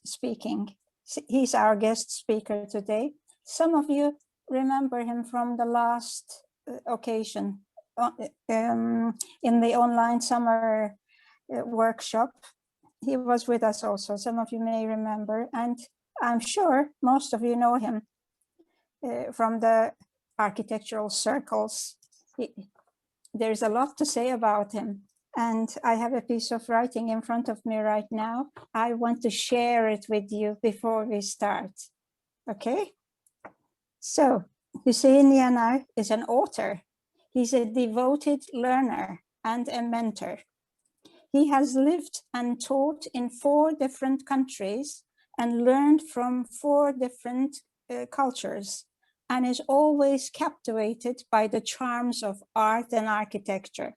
speaking. He's our guest speaker today. Some of you remember him from the last occasion in the online summer workshop. He was with us also, some of you may remember, and I'm sure most of you know him from the architectural circles. There's a lot to say about him, and I have a piece of writing in front of me right now. I want to share it with you before we start, okay? So, Hüseyin Yanar is an author. He's a devoted learner and a mentor. He has lived and taught in 4 different countries and learned from 4 different cultures, and is always captivated by the charms of art and architecture.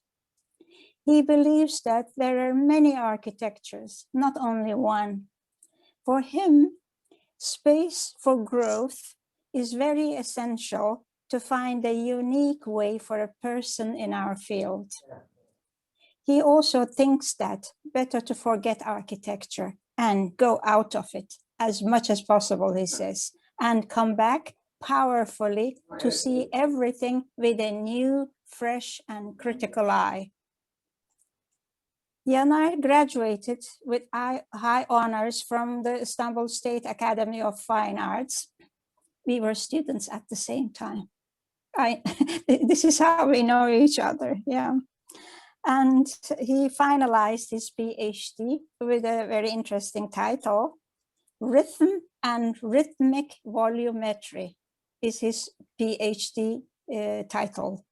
He believes that there are many architectures, not only one. For him, space for growth is very essential to find a unique way for a person in our field. He also thinks that better to forget architecture and go out of it as much as possible, he says, and come back powerfully to see everything with a new, fresh, and critical eye. Yanar graduated with high honors from the Istanbul State Academy of Fine Arts. We were students at the same time. This is how we know each other, yeah. And he finalized his PhD with a very interesting title. Rhythm and Rhythmic Volumetry is his PhD title.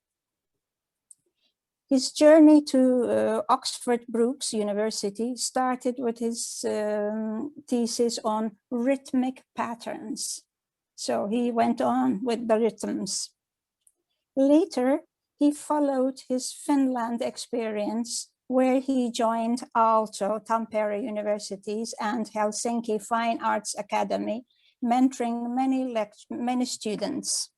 His journey to Oxford Brookes University started with his thesis on rhythmic patterns. So he went on with the rhythms. Later, he followed his Finland experience, where he joined Aalto, Tampere Universities and Helsinki Fine Arts Academy, mentoring many students.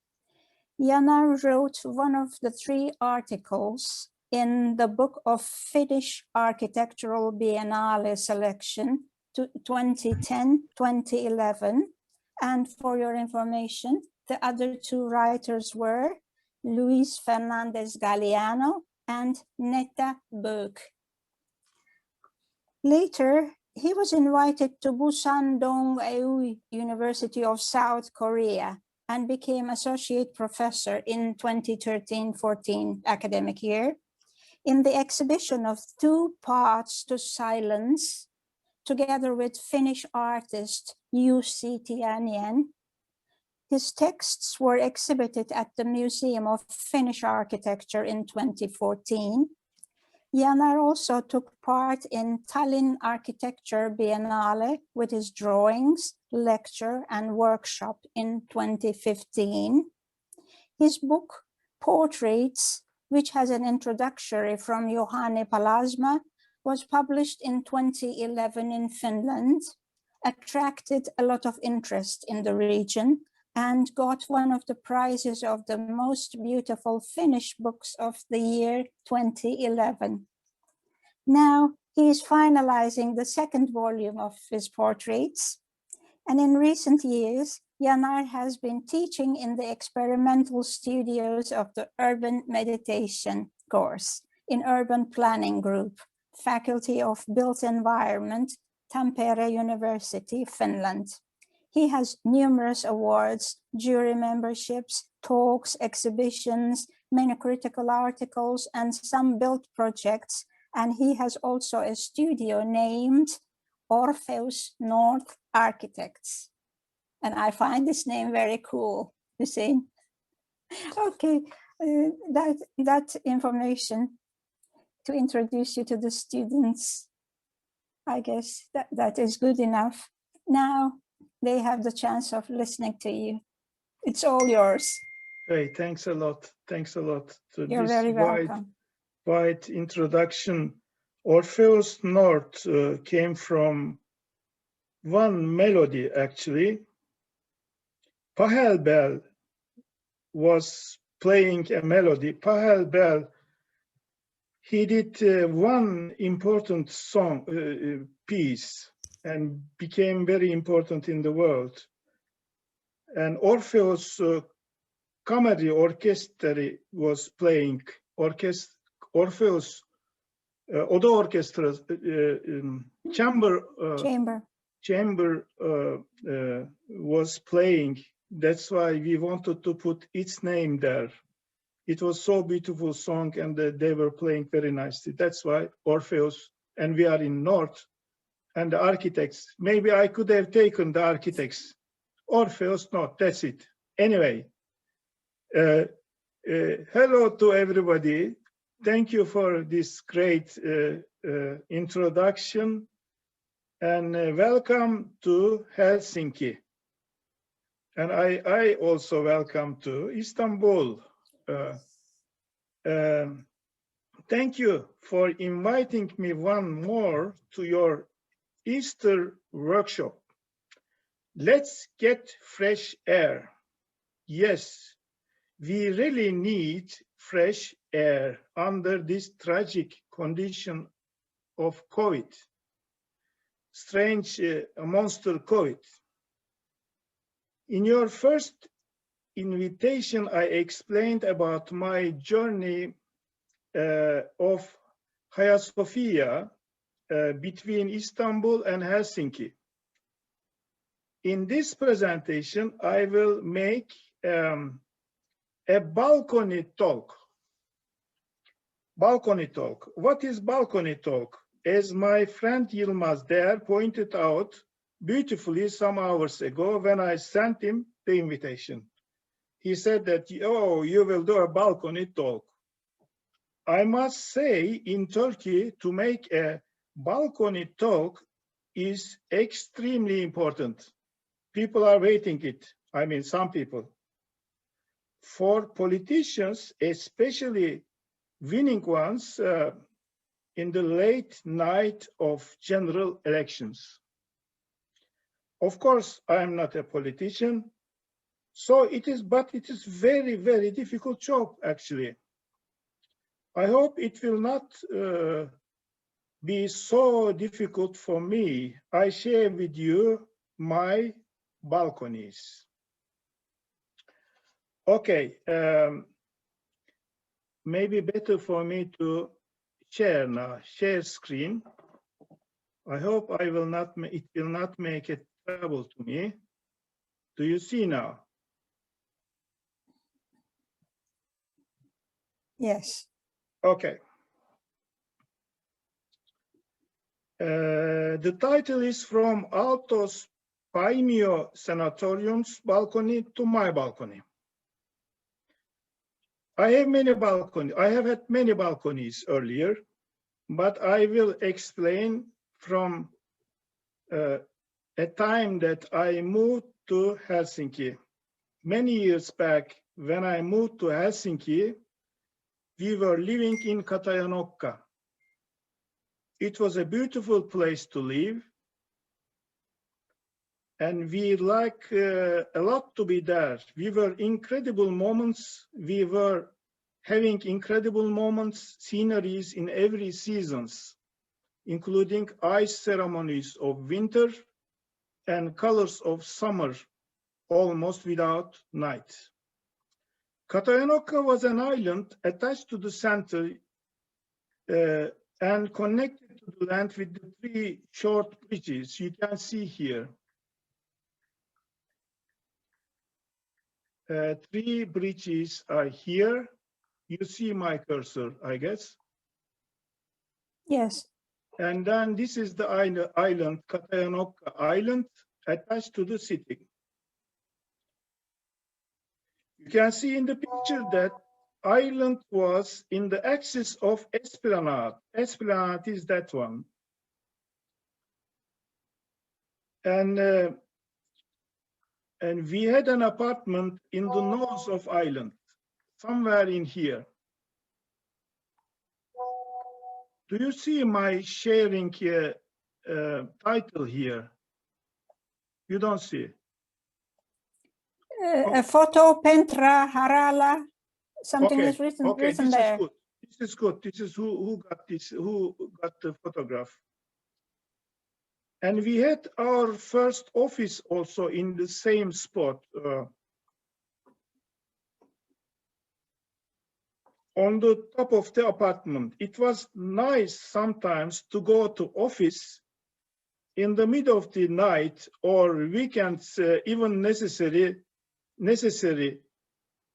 Yanar wrote one of the 3 articles in the book of Finnish Architectural Biennale selection to 2010-2011. And for your information, the other 2 writers were Luis Fernandez Galeano and Netta Böök. Later, he was invited to Busan Dong-eui University of South Korea and became associate professor in 2013-14 academic year in the exhibition of 2 Paths to Silence, together with Finnish artist Jussi Tianien. His texts were exhibited at the Museum of Finnish Architecture in 2014. Yanar also took part in Tallinn Architecture Biennale with his drawings, lecture, and workshop in 2015. His book, Portraits, which has an introductory from Juhani Palasma, was published in 2011 in Finland, attracted a lot of interest in the region, and got one of the prizes of the most beautiful Finnish books of the year 2011. Now he is finalizing the 2nd volume of his portraits. And in recent years, Yanar has been teaching in the experimental studios of the Urban Meditation course in Urban Planning Group, Faculty of Built Environment, Tampere University, Finland. He has numerous awards, jury memberships, talks, exhibitions, many critical articles, and some built projects. And he has also a studio named Orpheus North Architects. And I find this name very cool, Hüseyin. Okay, that information to introduce you to the students, I guess that is good enough. Now, they have the chance of listening to you. It's all yours. Hey, thanks a lot. Thanks a lot to You're this very welcome. wide introduction. Orpheus North came from one melody, actually. Pahel Bell was playing a melody. Pahel Bell, he did one important song piece, and became very important in the world. And Orpheus Kamari Orchestra was playing. Orpheus Oda Orchestra chamber was playing. That's why we wanted to put its name there. It was so beautiful song, and they were playing very nicely. That's why Orpheus, and we are in North, and the architects. Maybe I could have taken the architects. Orpheus, not. That's it. Anyway, hello to everybody. Thank you for this great introduction, and welcome to Helsinki. And I also welcome to Istanbul. Thank you for inviting me one more to your Easter workshop. Let's get fresh air. Yes, we really need fresh air under this tragic condition of COVID. Strange monster COVID. In your first invitation, I explained about my journey of Hagia Sophia between Istanbul and Helsinki. In this presentation, I will make a balcony talk. Balcony talk. What is balcony talk? As my friend Yilmaz there pointed out beautifully some hours ago when I sent him the invitation. He said that, oh, you will do a balcony talk. I must say, in Turkey, to make a balcony talk is extremely important. People are waiting it. I mean, some people. For politicians, especially winning ones, in the late night of general elections. Of course, I am not a politician, so it is very, very difficult job, actually. I hope it will not be so difficult for me. I share with you my balconies. Okay, maybe better for me to share now, share screen. I hope it will not make it trouble to me. Do you see now? Yes. Okay. The title is From Aalto's Paimio Sanatorium's balcony to my balcony. I have many balconies. I have had many balconies earlier, but I will explain from a time that I moved to Helsinki. Many years back, when I moved to Helsinki, we were living in Katajanokka. It was a beautiful place to live, and we like a lot to be there. We were incredible moments. We were having incredible moments, sceneries in every seasons, including ice ceremonies of winter and colors of summer, almost without night. Katajanokka was an island attached to the center and connected to the land with the three short bridges you can see here. Three bridges are here. You see my cursor, I guess. Yes. And then this is the island, Katajanokka Island, attached to the city. You can see in the picture that island was in the axis of Esplanade. Esplanade is that one. And we had an apartment in the north of island, somewhere in here. Do you see my sharing here, title here? You don't see. A photo, Pentra, Harala, something is written this there. is good. This is good. This is who got this, who got the photograph. And we had our first office also in the same spot, on the top of the apartment. It was nice sometimes to go to office in the middle of the night or weekends, even if necessary,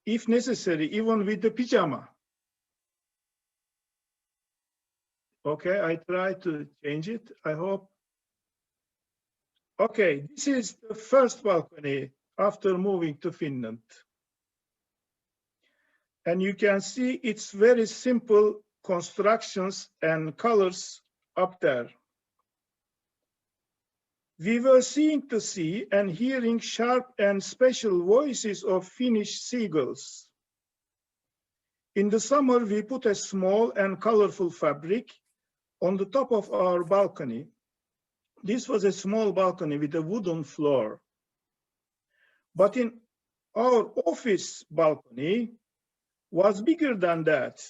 even with the pajama. Okay, I try to change it, I hope. Okay, this is the first balcony after moving to Finland. And you can see it's very simple constructions and colors up there. We were seeing the sea and hearing sharp and special voices of Finnish seagulls. In the summer, we put a small and colorful fabric on the top of our balcony. This was a small balcony with a wooden floor. But in our office balcony was bigger than that.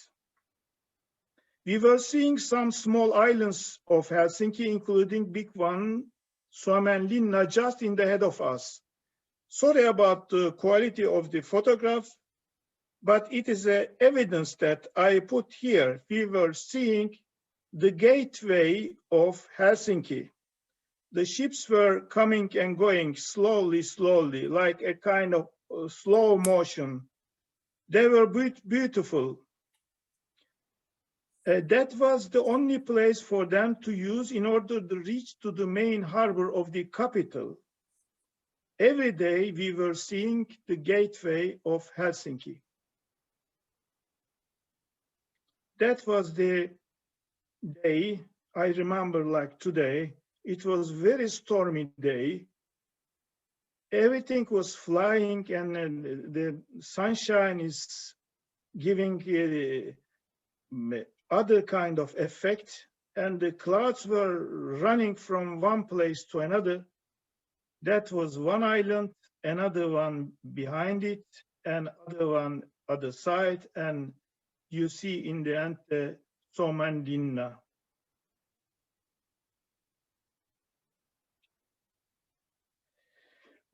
We were seeing some small islands of Helsinki, including big one, Suomenlinna, just in the head of us. Sorry about the quality of the photograph, but it is evidence that I put here. We were seeing the gateway of Helsinki. The ships were coming and going slowly, slowly, like a kind of slow motion. They were beautiful. That was the only place for them to use in order to reach to the main harbor of the capital. Every day we were seeing the gateway of Helsinki. That was the day I remember like today. It was a very stormy day. Everything was flying and the sunshine is giving other kind of effect, and the clouds were running from one place to another. That was one island, another one behind it, and other one other side, and you see in the end Suomenlinna.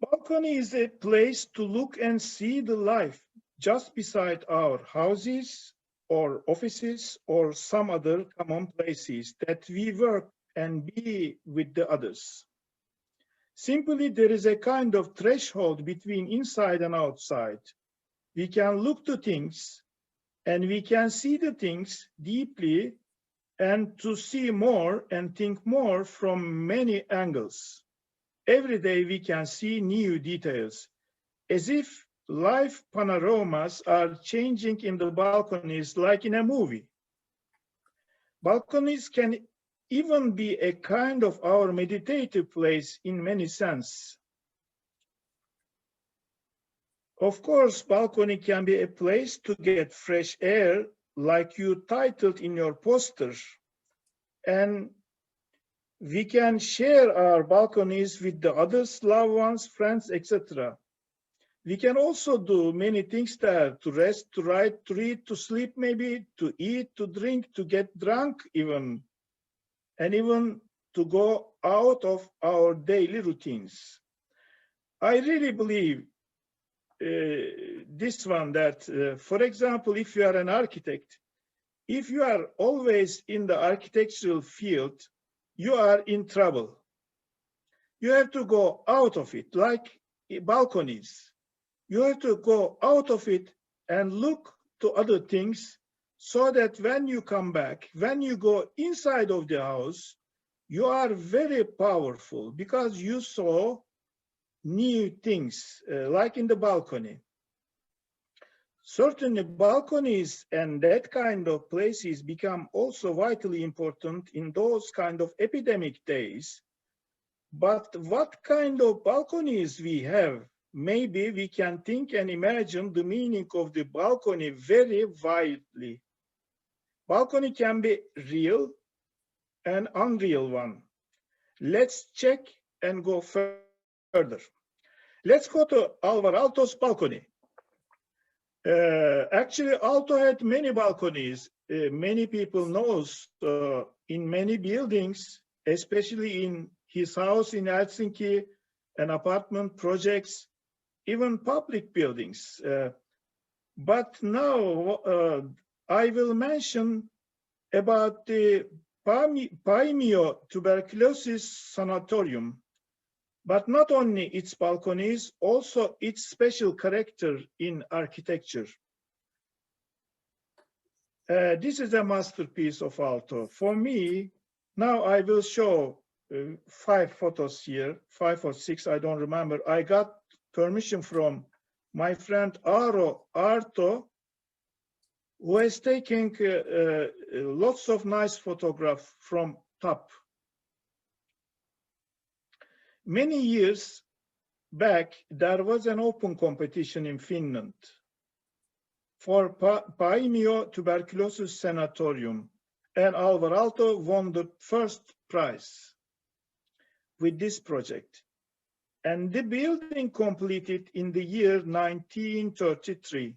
Balcony is a place to look and see the life just beside our houses or offices or some other common places that we work and be with the others. Simply, there is a kind of threshold between inside and outside. We can look to things and we can see the things deeply and to see more and think more from many angles. Every day we can see new details, as if life panoramas are changing in the balconies like in a movie. Balconies can even be a kind of our meditative place in many sense. Of course, balcony can be a place to get fresh air, like you titled in your poster. And we can share our balconies with the others, loved ones, friends, etc. We can also do many things there, to rest, to write, to read, to sleep maybe, to eat, to drink, to get drunk even, and even to go out of our daily routines. I really believe this one that, for example, if you are an architect, if you are always in the architectural field, you are in trouble. You have to go out of it, like balconies. You have to go out of it and look to other things so that when you come back, when you go inside of the house, you are very powerful because you saw new things, like in the balcony. Certainly balconies and that kind of places become also vitally important in those kind of epidemic days. But what kind of balconies we have? Maybe we can think and imagine the meaning of the balcony very widely. Balcony can be real and unreal one. Let's check and go further. Let's go to Aalto's balcony. Actually, Aalto had many balconies. Many people knows in many buildings, especially in his house in Helsinki, and apartment projects, even public buildings. But now I will mention about the Paimio Tuberculosis Sanatorium, but not only its balconies, also its special character in architecture. This is a masterpiece of Aalto. For me, now I will show 5 photos here, 5 or 6, I don't remember. I got permission from my friend Aalto, who has taken lots of nice photographs from top. Many years back, there was an open competition in Finland for Paimio Tuberculosis Sanatorium, and Aalto won the first prize with this project. And the building completed in the year 1933.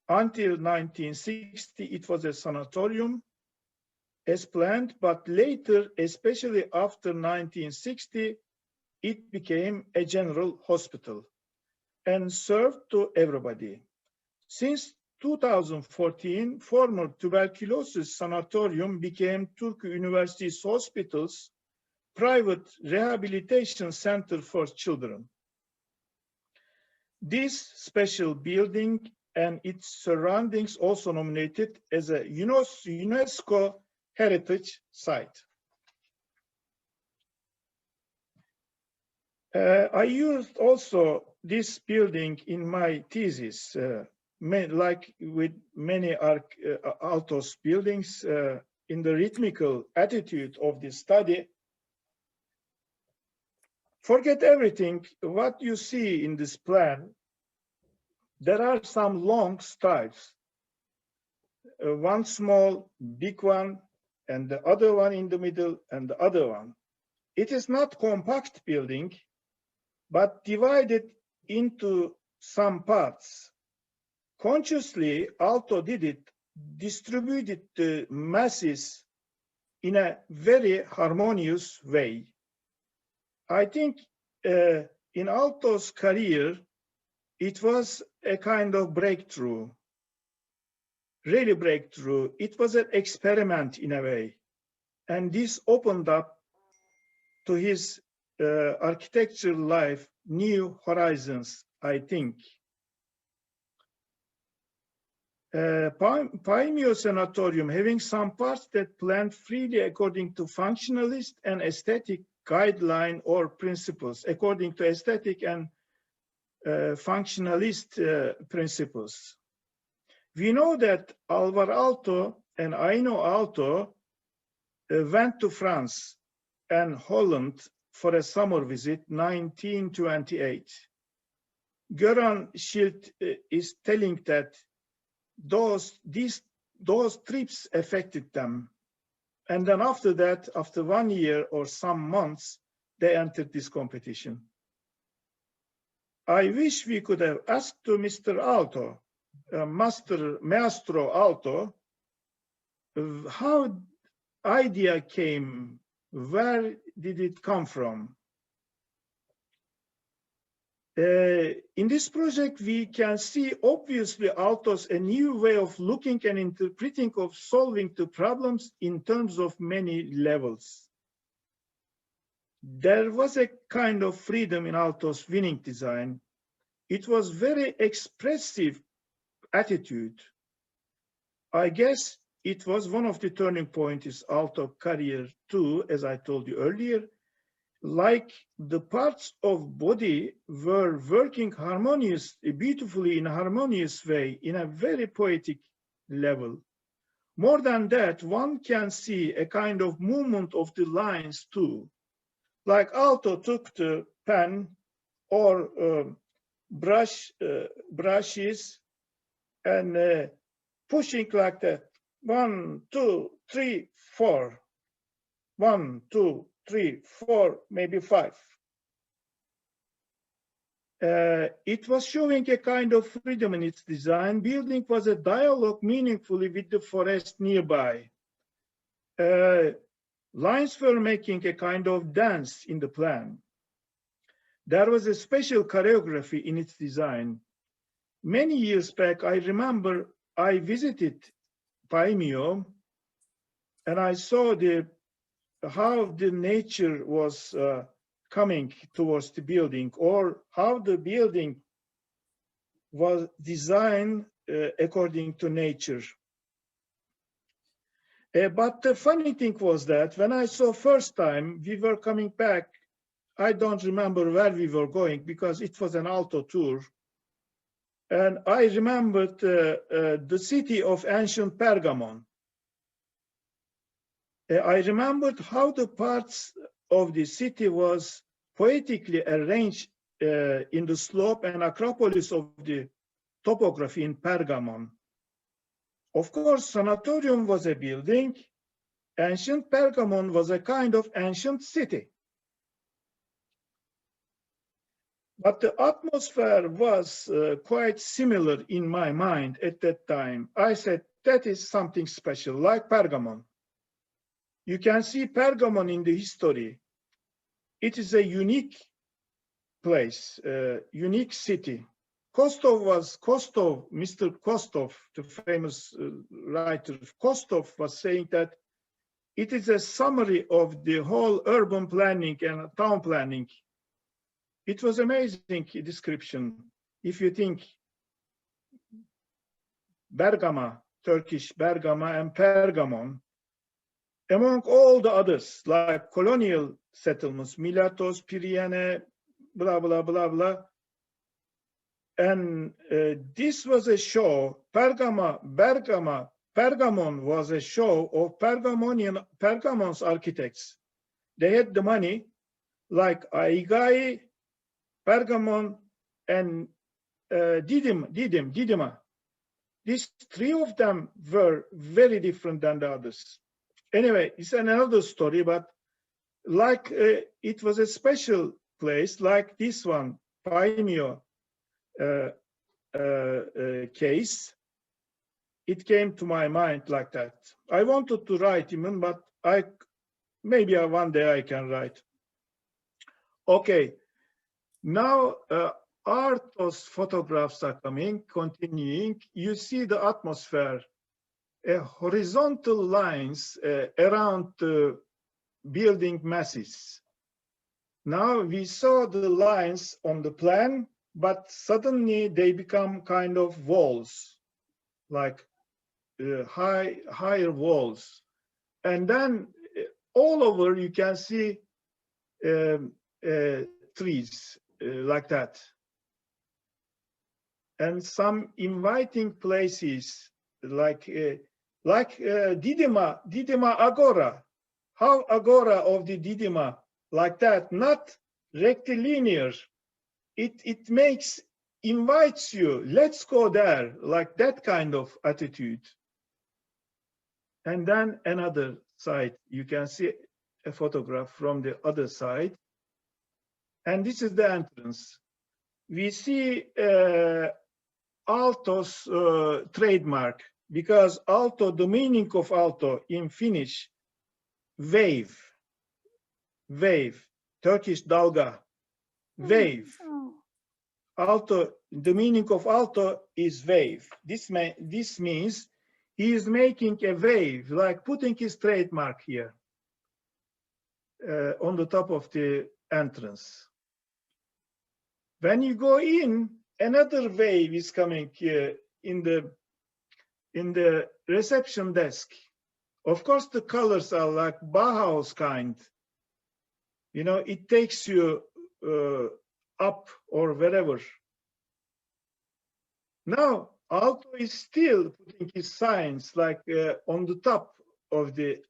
Until 1960, it was a sanatorium as planned, but later, especially after 1960, it became a general hospital and served to everybody. Since 2014, former tuberculosis sanatorium became Turku University's hospital's private rehabilitation center for children. This special building and its surroundings also nominated as a UNESCO heritage site. I used also this building in my thesis, like with many Aalto's buildings, in the rhythmical attitude of the study. Forget everything, what you see in this plan. There are some long styles, one small, big one, and the other one in the middle, and the other one. It is not compact building, but divided into some parts. Consciously, Aalto did it, distributed the masses in a very harmonious way. I think in Aalto's career, it was a kind of breakthrough, really breakthrough. It was an experiment in a way. And this opened up to his architectural life new horizons, I think. Paimio Sanatorium, having some parts that planned freely according to functionalist and aesthetic guideline or principles, according to aesthetic and functionalist principles. We know that Alvar Aalto and Aino Aalto went to France and Holland for a summer visit, 1928. Göran Schild is telling that those trips affected them. And then after that, after 1 year or some months, they entered this competition. I wish we could have asked to Mr. Aalto, Maestro Aalto, how idea came, where did it come from? In this project, we can see obviously Aalto's a new way of looking and interpreting of solving the problems in terms of many levels. There was a kind of freedom in Aalto's winning design. It was very expressive attitude. I guess it was one of the turning points in Aalto career too, as I told you earlier. Like the parts of body were working beautifully in a harmonious way, in a very poetic level. More than that, one can see a kind of movement of the lines too. Like Aalto took the pen or brushes and pushing like that. 1, 2, 3, 4. 1, 2, 3, 4, maybe 5. It was showing a kind of freedom in its design. Building was a dialogue meaningfully with the forest nearby. Lines were making a kind of dance in the plan. There was a special choreography in its design. Many years back, I remember I visited Paimio and I saw how the nature was coming towards the building, or how the building was designed according to nature. But the funny thing was that when I saw first time, we were coming back. I don't remember where we were going because it was an Aalto tour. And I remembered the city of ancient Pergamon. I remembered how the parts of the city was poetically arranged in the slope and acropolis of the topography in Pergamon. Of course, Sanatorium was a building. Ancient Pergamon was a kind of ancient city. But the atmosphere was quite similar in my mind at that time. I said, that is something special, like Pergamon. You can see Pergamon in the history. It is a unique place, unique city. Mr. Kostov, the famous writer, Kostov was saying that it is a summary of the whole urban planning and town planning. It was amazing description. If you think Bergama, Turkish Bergama and Pergamon, among all the others, like colonial settlements, Miletos, Piriene, blah, blah, blah, blah. And this was a show, Pergamon was a show of Pergamon's architects. They had the money, like Aigai, Pergamon, and Didyma. These three of them were very different than the others. Anyway, it's another story, but like it was a special place, like this one, Paimio case, it came to my mind like that. I wanted to write even, but maybe one day I can write. Okay, now Aalto's photographs are continuing. You see the atmosphere, horizontal lines around the building masses. Now we saw the lines on the plan, but suddenly they become kind of walls, like higher walls. And then all over you can see trees like that. And some inviting places like Didyma Agora. How Agora of the Didyma, like that, not rectilinear. It invites you, let's go there, like that kind of attitude. And then another side, you can see a photograph from the other side. And this is the entrance. We see Aalto's trademark, because Aalto, the meaning of Aalto in Finnish, wave, Turkish dalga, wave. Aalto, the meaning of Aalto is wave. This means he is making a wave, like putting his trademark here on the top of the entrance. When you go in, another wave is coming here in the reception desk. Of course, the colors are like Bauhaus kind. You know, it takes you up or wherever. Now, Aalto is still putting his signs like on the top of the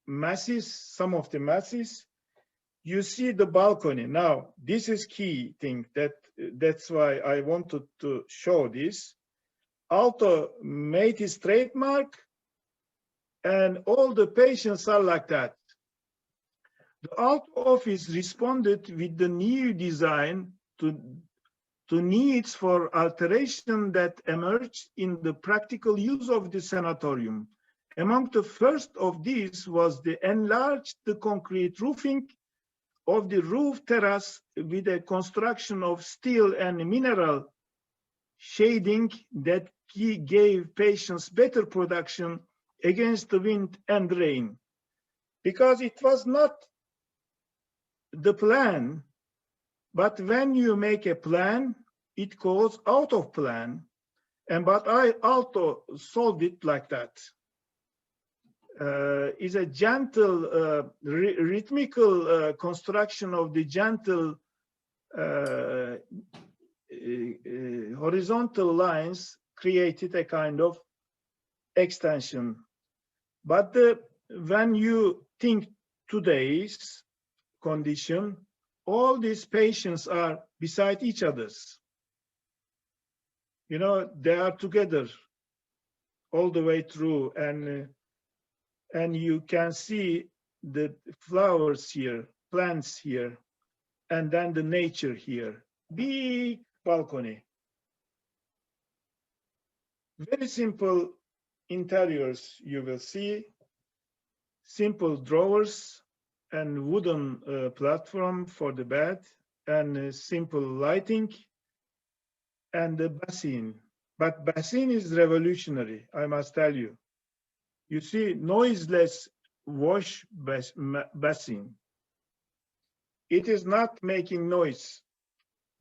masses, some of the masses. You see the balcony. Now, this is key thing. That's why I wanted to show this. Aalto made his trademark, and all the patients are like that. The Aalto office responded with the new design to needs for alteration that emerged in the practical use of the sanatorium Among the first of these was the enlarged concrete roofing of the roof terrace with a construction of steel and mineral shading that gave patients better protection against the wind and rain. Because it was not the plan, but when you make a plan, it goes out of plan. But Aalto solved it like that. Is a gentle, rhythmical construction of the gentle horizontal lines created a kind of extension. But when you think today's condition, all these patients are beside each other's. You know, they are together all the way through, and you can see the flowers here, plants here, and then the nature here. Big balcony. Very simple interiors you will see. Simple drawers and wooden platform for the bed, and simple lighting, and the basin. But basin is revolutionary, I must tell you. You see, noiseless wash basin. It is not making noise,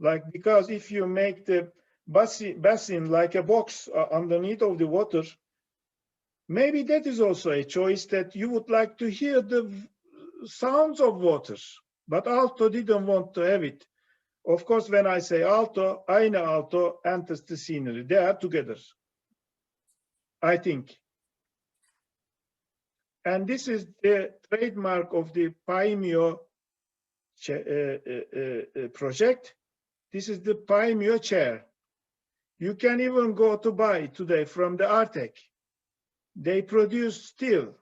like, because if you make the basin like a box underneath of the water, maybe that is also a choice, that you would like to hear the sounds of water. But Aalto didn't want to have it. Of course, when I say Aalto, aynı Aalto enters the scenery. They are together, I think. And this is the trademark of the Paimio project. This is the Paimio chair. You can even go to buy today from the Artek. They produce steel.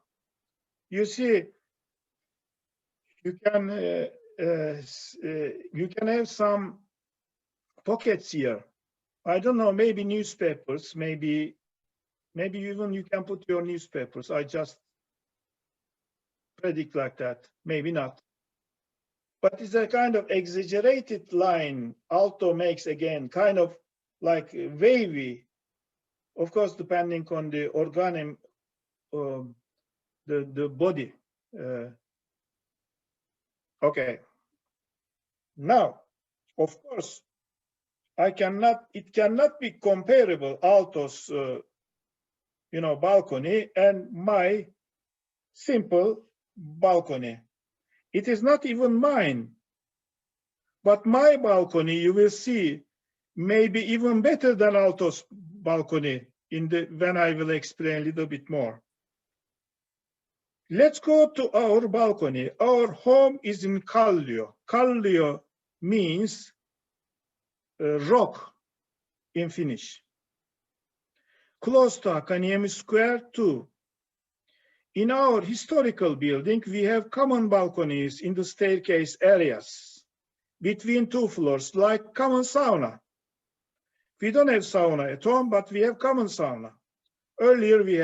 You see, you can have some pockets here. I don't know, maybe newspapers, maybe even you can put your newspapers. I just predict like that, maybe not. But it's a kind of exaggerated line Aalto makes, again, kind of like wavy, of course, depending on the organ, the body. Okay. Now, of course, it cannot be comparable, Aalto's, balcony and my simple balcony. It is not even mine, but my balcony, you will see, may be even better than Aalto's balcony when I will explain a little bit more. Let's go to our balcony. Our home is in Kallio. Kallio means rock in Finnish. Close to Hakaniemi Square too. In our historical building, we have common balconies in the staircase areas between two floors, like common sauna. We don't have sauna at home, but we have common sauna. Earlier we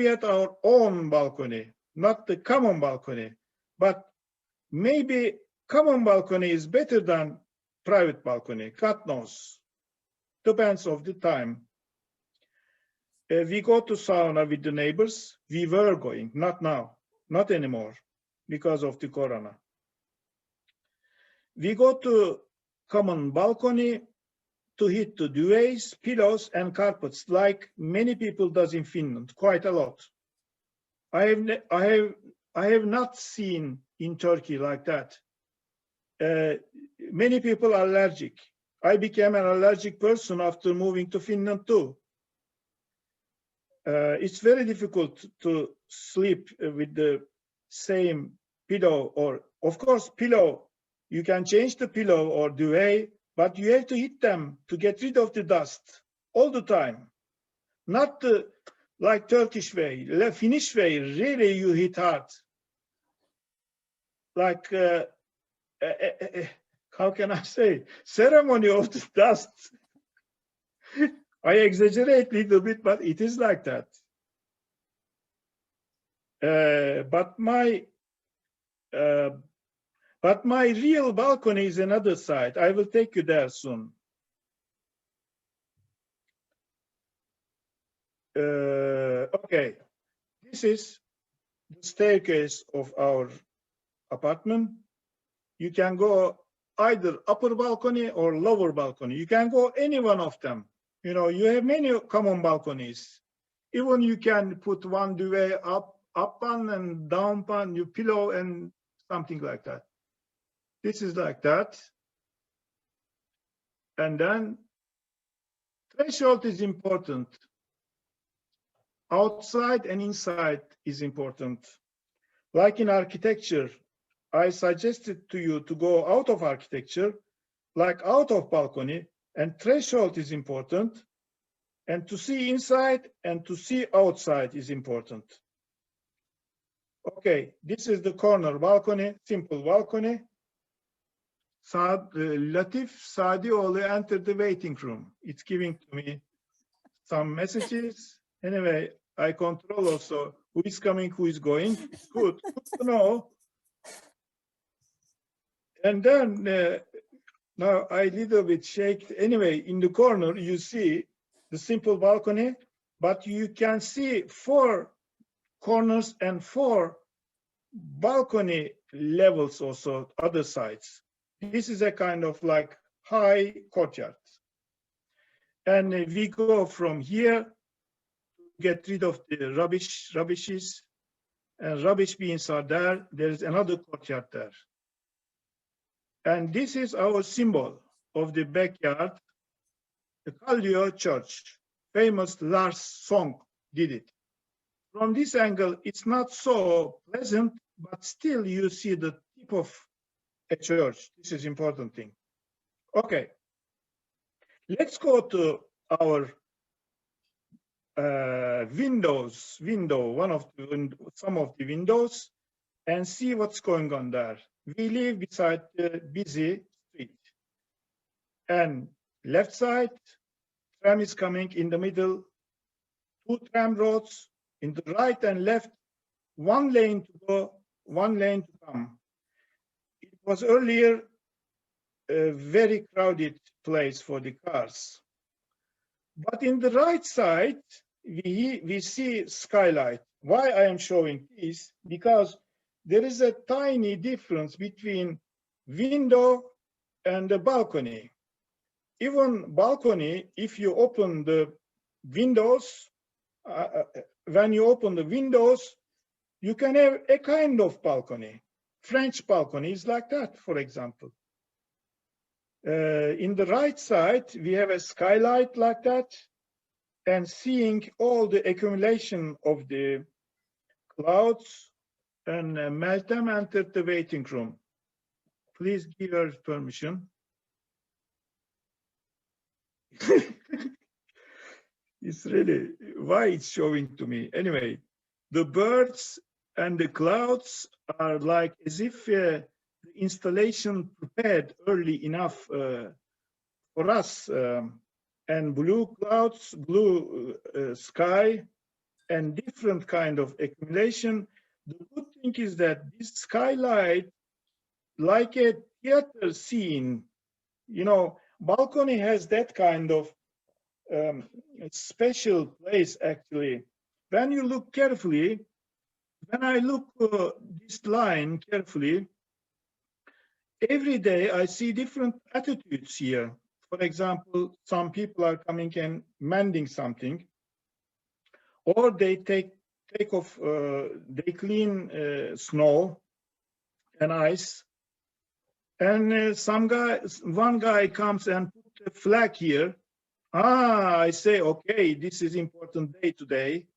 had our own balcony, not the common balcony, but maybe common balcony is better than private balcony, God knows. Depends of the time. We go to sauna with the neighbors. We were going, not now, not anymore, because of the corona. We go to common balcony to hit the duvets, pillows, and carpets, like many people does in Finland, quite a lot. I have not seen in Turkey like that. Many people are allergic. I became an allergic person after moving to Finland too. It's very difficult to sleep with the same pillow, or of course pillow, you can change the pillow or duvet, but you have to hit them to get rid of the dust all the time. Not like Turkish way, the Finnish way, really you hit hard. Like, how can I say, ceremony of the dust. I exaggerate a little bit, but it is like that. But my real balcony is another side. I will take you there soon. Okay, this is the staircase of our apartment. You can go either upper balcony or lower balcony. You can go any one of them. You know, you have many common balconies. Even you can put one duvet up one and down one, you pillow and something like that. This is like that. And then threshold is important. Outside and inside is important. Like in architecture, I suggested to you to go out of architecture, like out of balcony, and threshold is important. And to see inside and to see outside is important. Okay, this is the corner balcony, simple balcony. Latif Sadioğlu entered the waiting room. It's giving to me some messages. Anyway, I control also who is coming, who is going. Good to know. And then now I little bit shake. Anyway, in the corner, you see the simple balcony, but you can see 4 corners and 4 balcony levels also, other sides. This is a kind of like high courtyard. And we go from here to get rid of the rubbishes, and rubbish bins are there. There is another courtyard there. And this is our symbol of the backyard. The Kallio Church, famous Lars song did it. From this angle, it's not so pleasant, but still you see the tip of a church. This is important thing. Okay, let's go to our some of the windows and see what's going on there. We live beside the busy street. And left side, tram is coming. In the middle, 2 tram roads. In the right and left, 1 lane to go, 1 lane to come. It was earlier a very crowded place for the cars. But in the right side, we see skylight. Why I am showing this? Because there is a tiny difference between window and the balcony. Even balcony, if you open the windows, when you open the windows, you can have a kind of balcony. French balcony is like that, for example. In the right side, we have a skylight like that, and seeing all the accumulation of the clouds, and Meltem entered the waiting room. Please give her permission. It's really, why it's showing to me? Anyway, the birds and the clouds are like as if the installation prepared early enough for us. And blue clouds, blue sky, and different kind of accumulation. The good thing is that this skylight, like a theater scene, you know, balcony has that kind of special place actually. When you look carefully, when I look this line carefully, every day I see different attitudes here. For example, some people are coming and mending something, or they take off, they clean snow and ice, and one guy comes and put a flag here. I say, okay, this is important day today,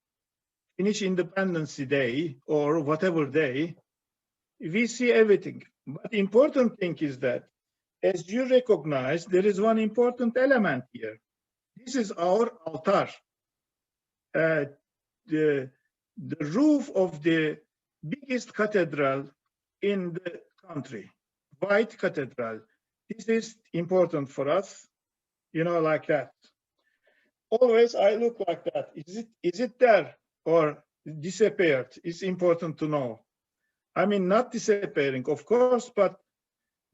finish Independence Day or whatever day. We see everything. But the important thing is that, as you recognize, there is one important element here. This is our altar. The roof of the biggest cathedral in the country, white cathedral. This is important for us, you know, like that. Always I look like that. Is it there? Or disappeared. It's important to know. I mean, not disappearing, of course, but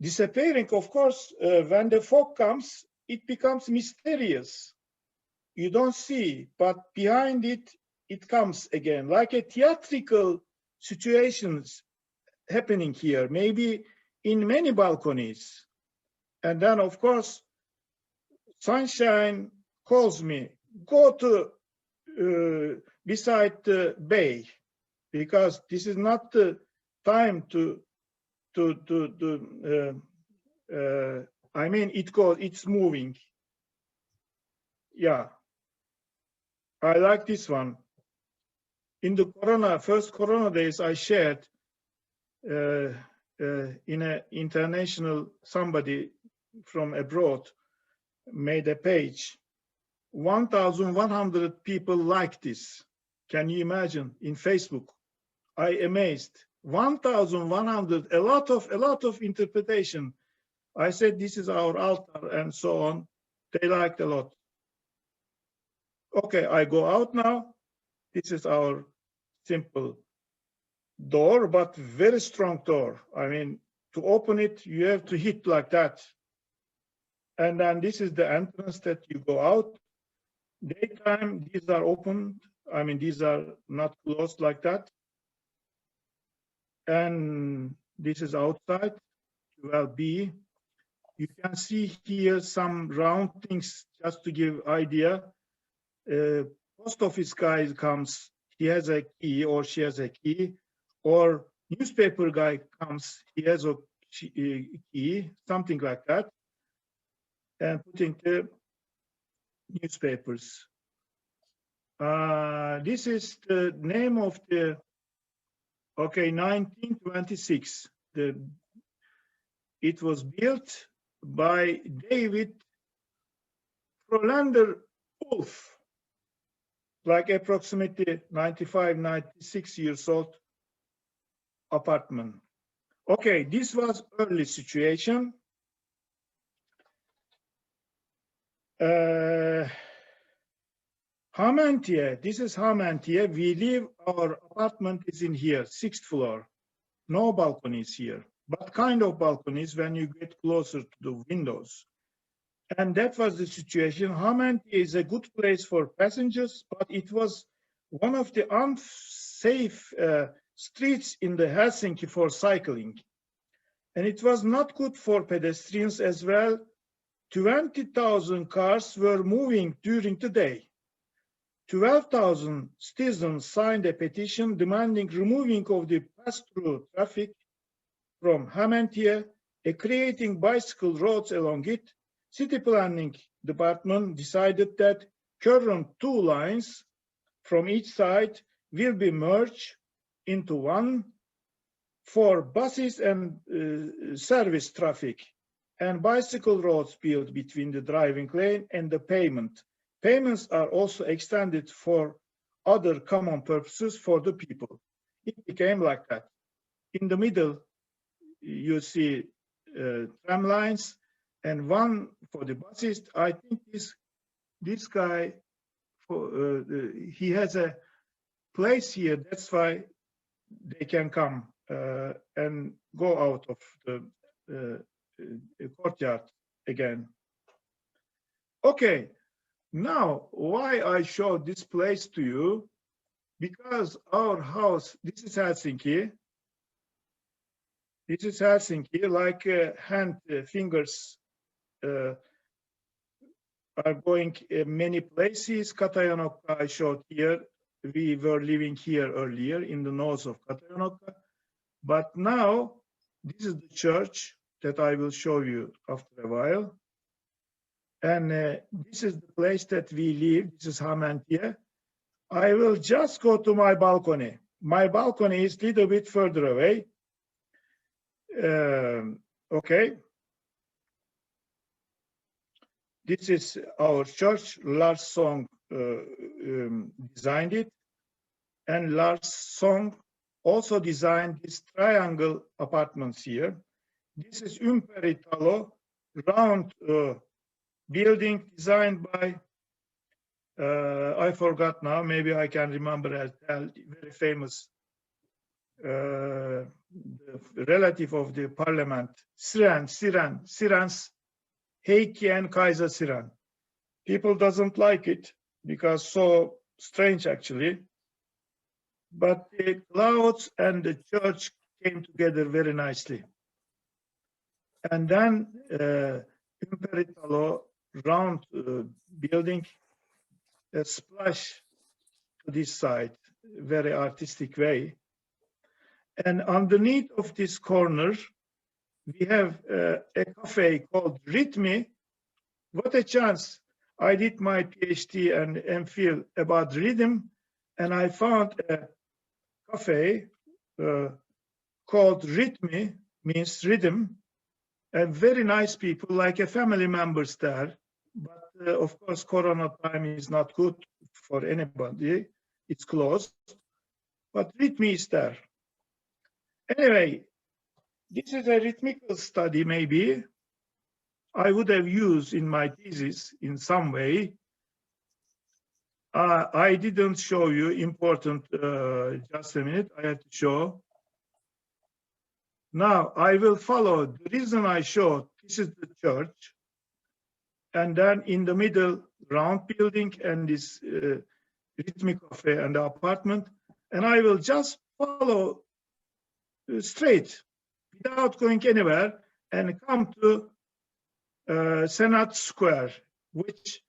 disappearing, of course, when the fog comes, it becomes mysterious. You don't see, but behind it, it comes again, like a theatrical situations happening here, maybe in many balconies. And then, of course, sunshine calls me, go to beside the bay, because this is not the time to I mean, it's moving. Yeah, I like this one. In the first Corona days, I shared in an international, somebody from abroad made a page. 1,100 people like this. Can you imagine? In Facebook, I amazed. 1,100, a lot of interpretation. I said, this is our altar and so on. They liked a lot. Okay, I go out now. This is our simple door, but very strong door. I mean, to open it, you have to hit like that. And then this is the entrance that you go out. Daytime, these are opened. I mean, these are not closed like that. And this is outside, 12B. You can see here some round things, just to give idea. Post office guy comes, he has a key or she has a key, or newspaper guy comes, he has a key, something like that, and putting the newspapers. This is the name of the, okay, 1926. It was built by David Frolander Wolf, like approximately 95, 96 years old apartment. Okay, this was early situation. Hamantia, this is Hamantia. We live, our apartment is in here, 6th floor. No balconies here, but kind of balconies when you get closer to the windows. And that was the situation. Hamantia is a good place for passengers, but it was one of the unsafe streets in the Helsinki for cycling. And it was not good for pedestrians as well. 20,000 cars were moving during the day. 12,000 citizens signed a petition demanding removing of the pass-through traffic from Hamantia and creating bicycle roads along it. City Planning Department decided that current 2 lines from each side will be merged into one for buses and service traffic, and bicycle roads built between the driving lane and the pavement. Payments are also extended for other common purposes for the people. It became like that. In the middle, you see tram lines and one for the buses. I think this guy, he has a place here. That's why they can come and go out of the courtyard again. Okay. Now, why I show this place to you? Because our house, this is Helsinki. This is Helsinki, like hand fingers are going many places. Katajanokka I showed here. We were living here earlier in the north of Katajanokka. But now, this is the church that I will show you after a while. And this is the place that we live. This is Hamantia. I will just go to my balcony. My balcony is a little bit further away. Okay. This is our church. Lars Song designed it. And Lars Song also designed these triangle apartments here. This is Ympäri Talo, round building designed by I forgot now. Maybe I can remember as very famous the relative of the parliament, Siran's Heikki and Kaiser Siran. People doesn't like it because so strange actually. But the clouds and the church came together very nicely. And then Imperitalo round building a splash to this side, very artistic way. And underneath of this corner, we have a cafe called Rhythmi. What a chance. I did my PhD and MPhil about rhythm, and I found a cafe called Rhythmi, means rhythm, and very nice people, like a family members there. But of course, Corona time is not good for anybody. It's closed, but Rhythmi is there. Anyway, this is a rhythmical study, maybe. I would have used in my thesis in some way. I didn't show you important, just a minute, I have to show. Now, I will follow. The reason I showed, this is the church. And then in the middle, round building and this rhythmic cafe and the apartment. And I will just follow straight without going anywhere and come to Senate Square, which,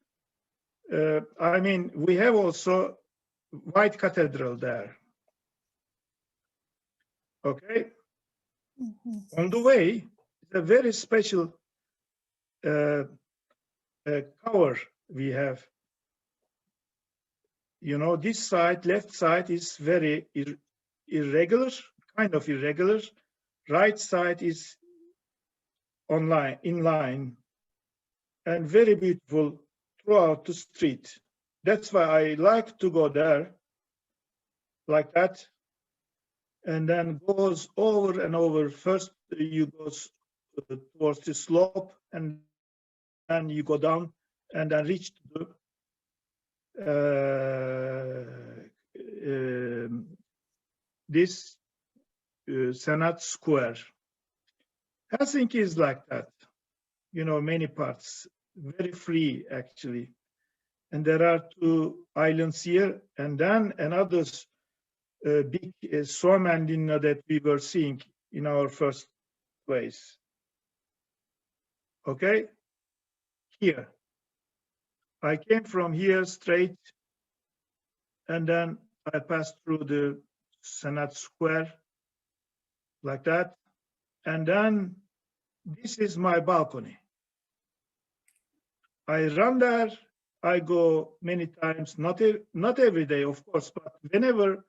I mean, we have also White Cathedral there. Okay. Mm-hmm. On the way, it's a very special cover we have. You know, this side, left side is very irregular, kind of irregular. Right side is in line, and very beautiful throughout the street. That's why I like to go there like that, and then goes over and over. First you go towards the slope, and then you go down, and then reach to this Senate Square. Helsinki is like that, you know, many parts, very free actually. And there are two islands here, and then another big Suomenlinna that we were seeing in our first place. Okay, here. I came from here straight, and then I passed through the Senate Square like that. And then this is my balcony. I run there. I go many times, not every day, of course, but whenever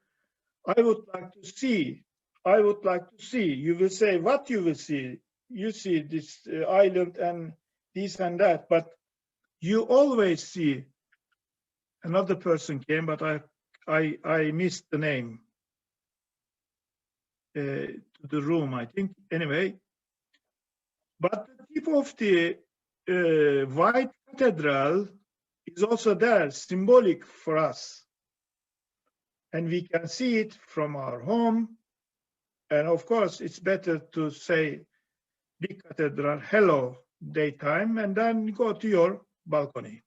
I would like to see, you will say, what you will see? You see this island and this and that, but you always see another person came, but I missed the name to the room, I think, anyway. But the tip of the White Cathedral is also there, symbolic for us. And we can see it from our home. And of course, it's better to say big cathedral, hello, daytime, and then go to your balcony.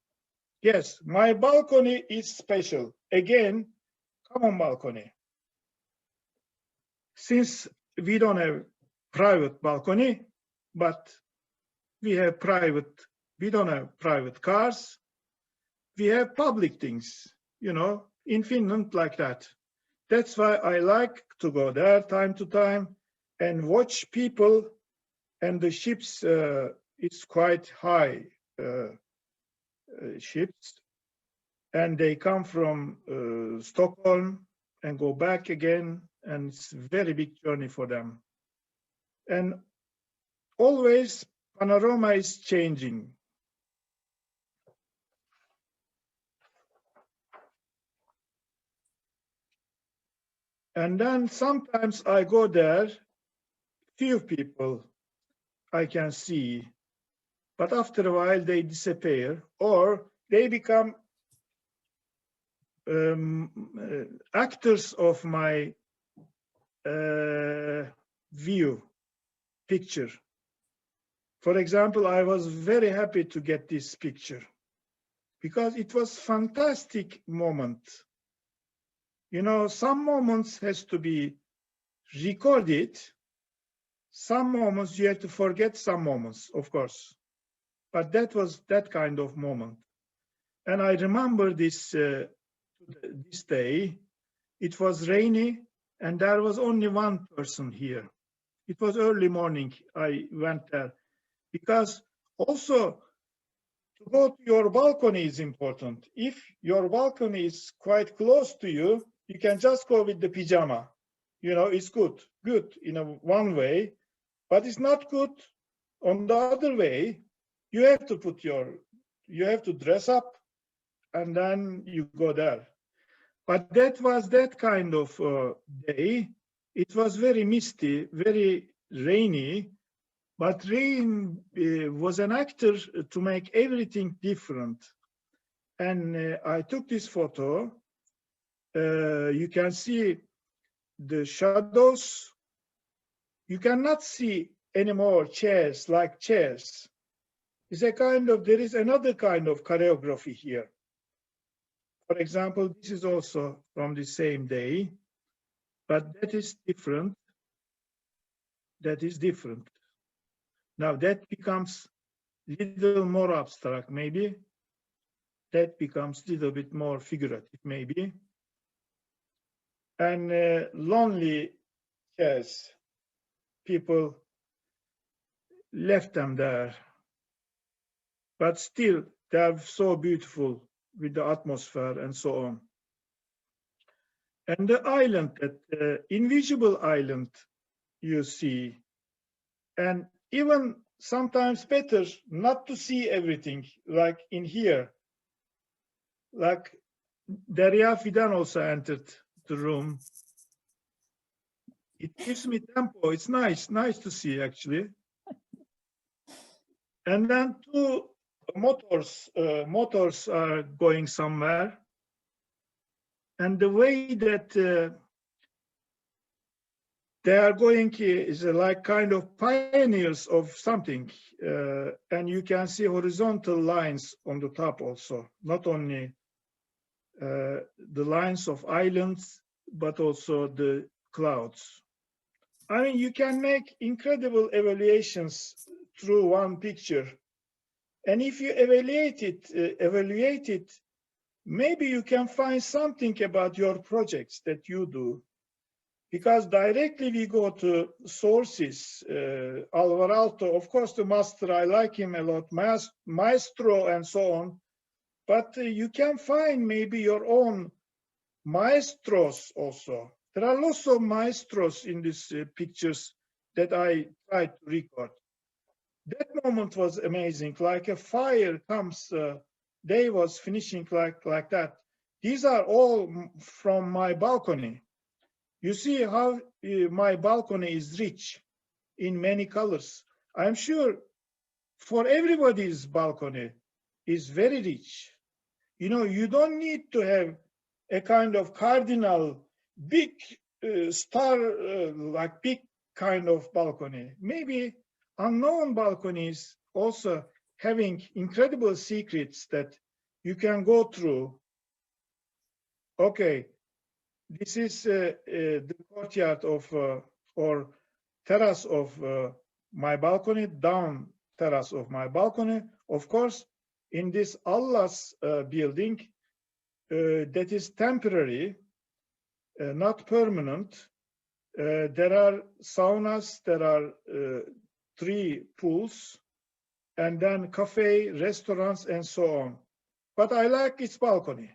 Yes, my balcony is special. Again, common balcony. Since we don't have private balcony, but we don't have private cars, we have public things, you know, in Finland like that. That's why I like to go there time to time and watch people, and the ships, it's quite high ships, and they come from Stockholm and go back again, and it's a very big journey for them. And always panorama is changing. And then sometimes I go there, few people I can see, but after a while they disappear, or they become actors of my view picture. For example, I was very happy to get this picture because it was fantastic moment. You know, some moments has to be recorded. Some moments you have to forget some moments, of course. But that was that kind of moment. And I remember this day. It was rainy and there was only one person here. It was early morning. I went there because also to go to your balcony is important. If your balcony is quite close to you, you can just go with the pajama. You know, it's good in a one way, but it's not good on the other way. You have to you have to dress up and then you go there. But that was that kind of day. It was very misty, very rainy, but rain was an actor to make everything different. And I took this photo. You can see the shadows. You cannot see anymore chairs like chairs. It's a kind of, there is another kind of choreography here. For example, this is also from the same day, but that is different. That is different. Now that becomes a little more abstract, maybe. That becomes a little bit more figurative, maybe. And lonely chairs, people left them there. But still, they're so beautiful with the atmosphere and so on. And the island, that invisible island you see, and even sometimes better not to see everything, like in here. Like Derya Fidan also entered the room. It gives me tempo. It's nice to see actually. And then two motors are going somewhere. And the way that they are going is like kind of pioneers of something. And you can see horizontal lines on the top also, not only the lines of islands, but also the clouds. I mean, you can make incredible evaluations through one picture. And if you evaluate it, maybe you can find something about your projects that you do. Because directly we go to sources, Aalto, of course, the master, I like him a lot, maestro and so on. But you can find maybe your own maestros also. There are lots of maestros in these pictures that I tried to record. That moment was amazing, like a fire comes, day was finishing like that. These are all from my balcony. You see how my balcony is rich in many colors. I'm sure for everybody's balcony is very rich. You know, you don't need to have a kind of cardinal, big star, like big kind of balcony. Maybe unknown balconies also having incredible secrets that you can go through. Okay, this is the courtyard of or terrace of my balcony, down terrace of my balcony. Of course, in this Allah's building, that is temporary, not permanent. There are saunas, there are 3 pools, and then cafe, restaurants, and so on. But I like its balcony.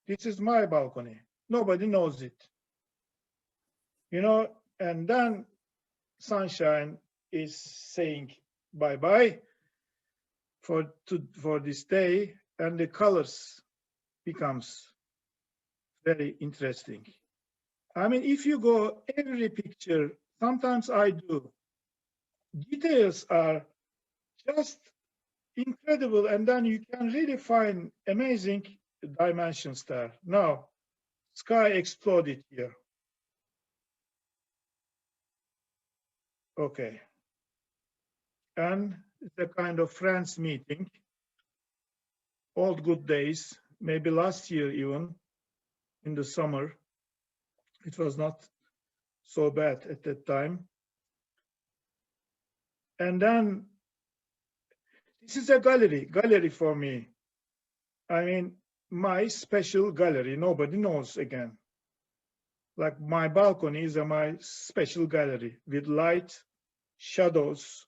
This is my balcony. Nobody knows it. You know, and then sunshine is saying bye-bye for this day, and the colors becomes very interesting. I mean, if you go every picture, sometimes I do, details are just incredible, and then you can really find amazing dimensions there. Now, sky exploded here. Okay. And it's a kind of friends meeting. Old good days, maybe last year even, in the summer. It was not so bad at that time. And then, this is a gallery for me. I mean, my special gallery, nobody knows again. Like my balcony is my special gallery with light, shadows,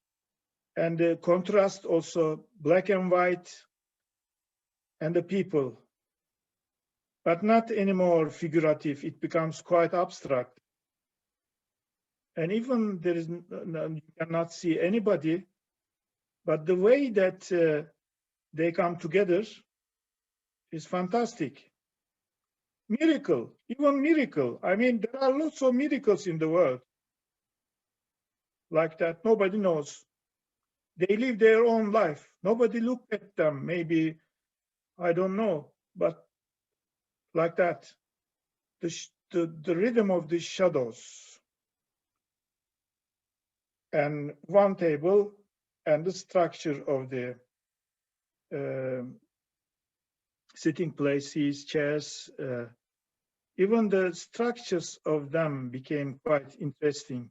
and the contrast also black and white, and the people. But not anymore figurative, it becomes quite abstract. And even there is, you cannot see anybody, but the way that they come together is fantastic. Miracle, even miracle. I mean, there are lots of miracles in the world like that. Nobody knows. They live their own life. Nobody looked at them. Maybe, I don't know, but like that. The rhythm of the shadows. And one table and the structure of the sitting places, chairs, even the structures of them became quite interesting.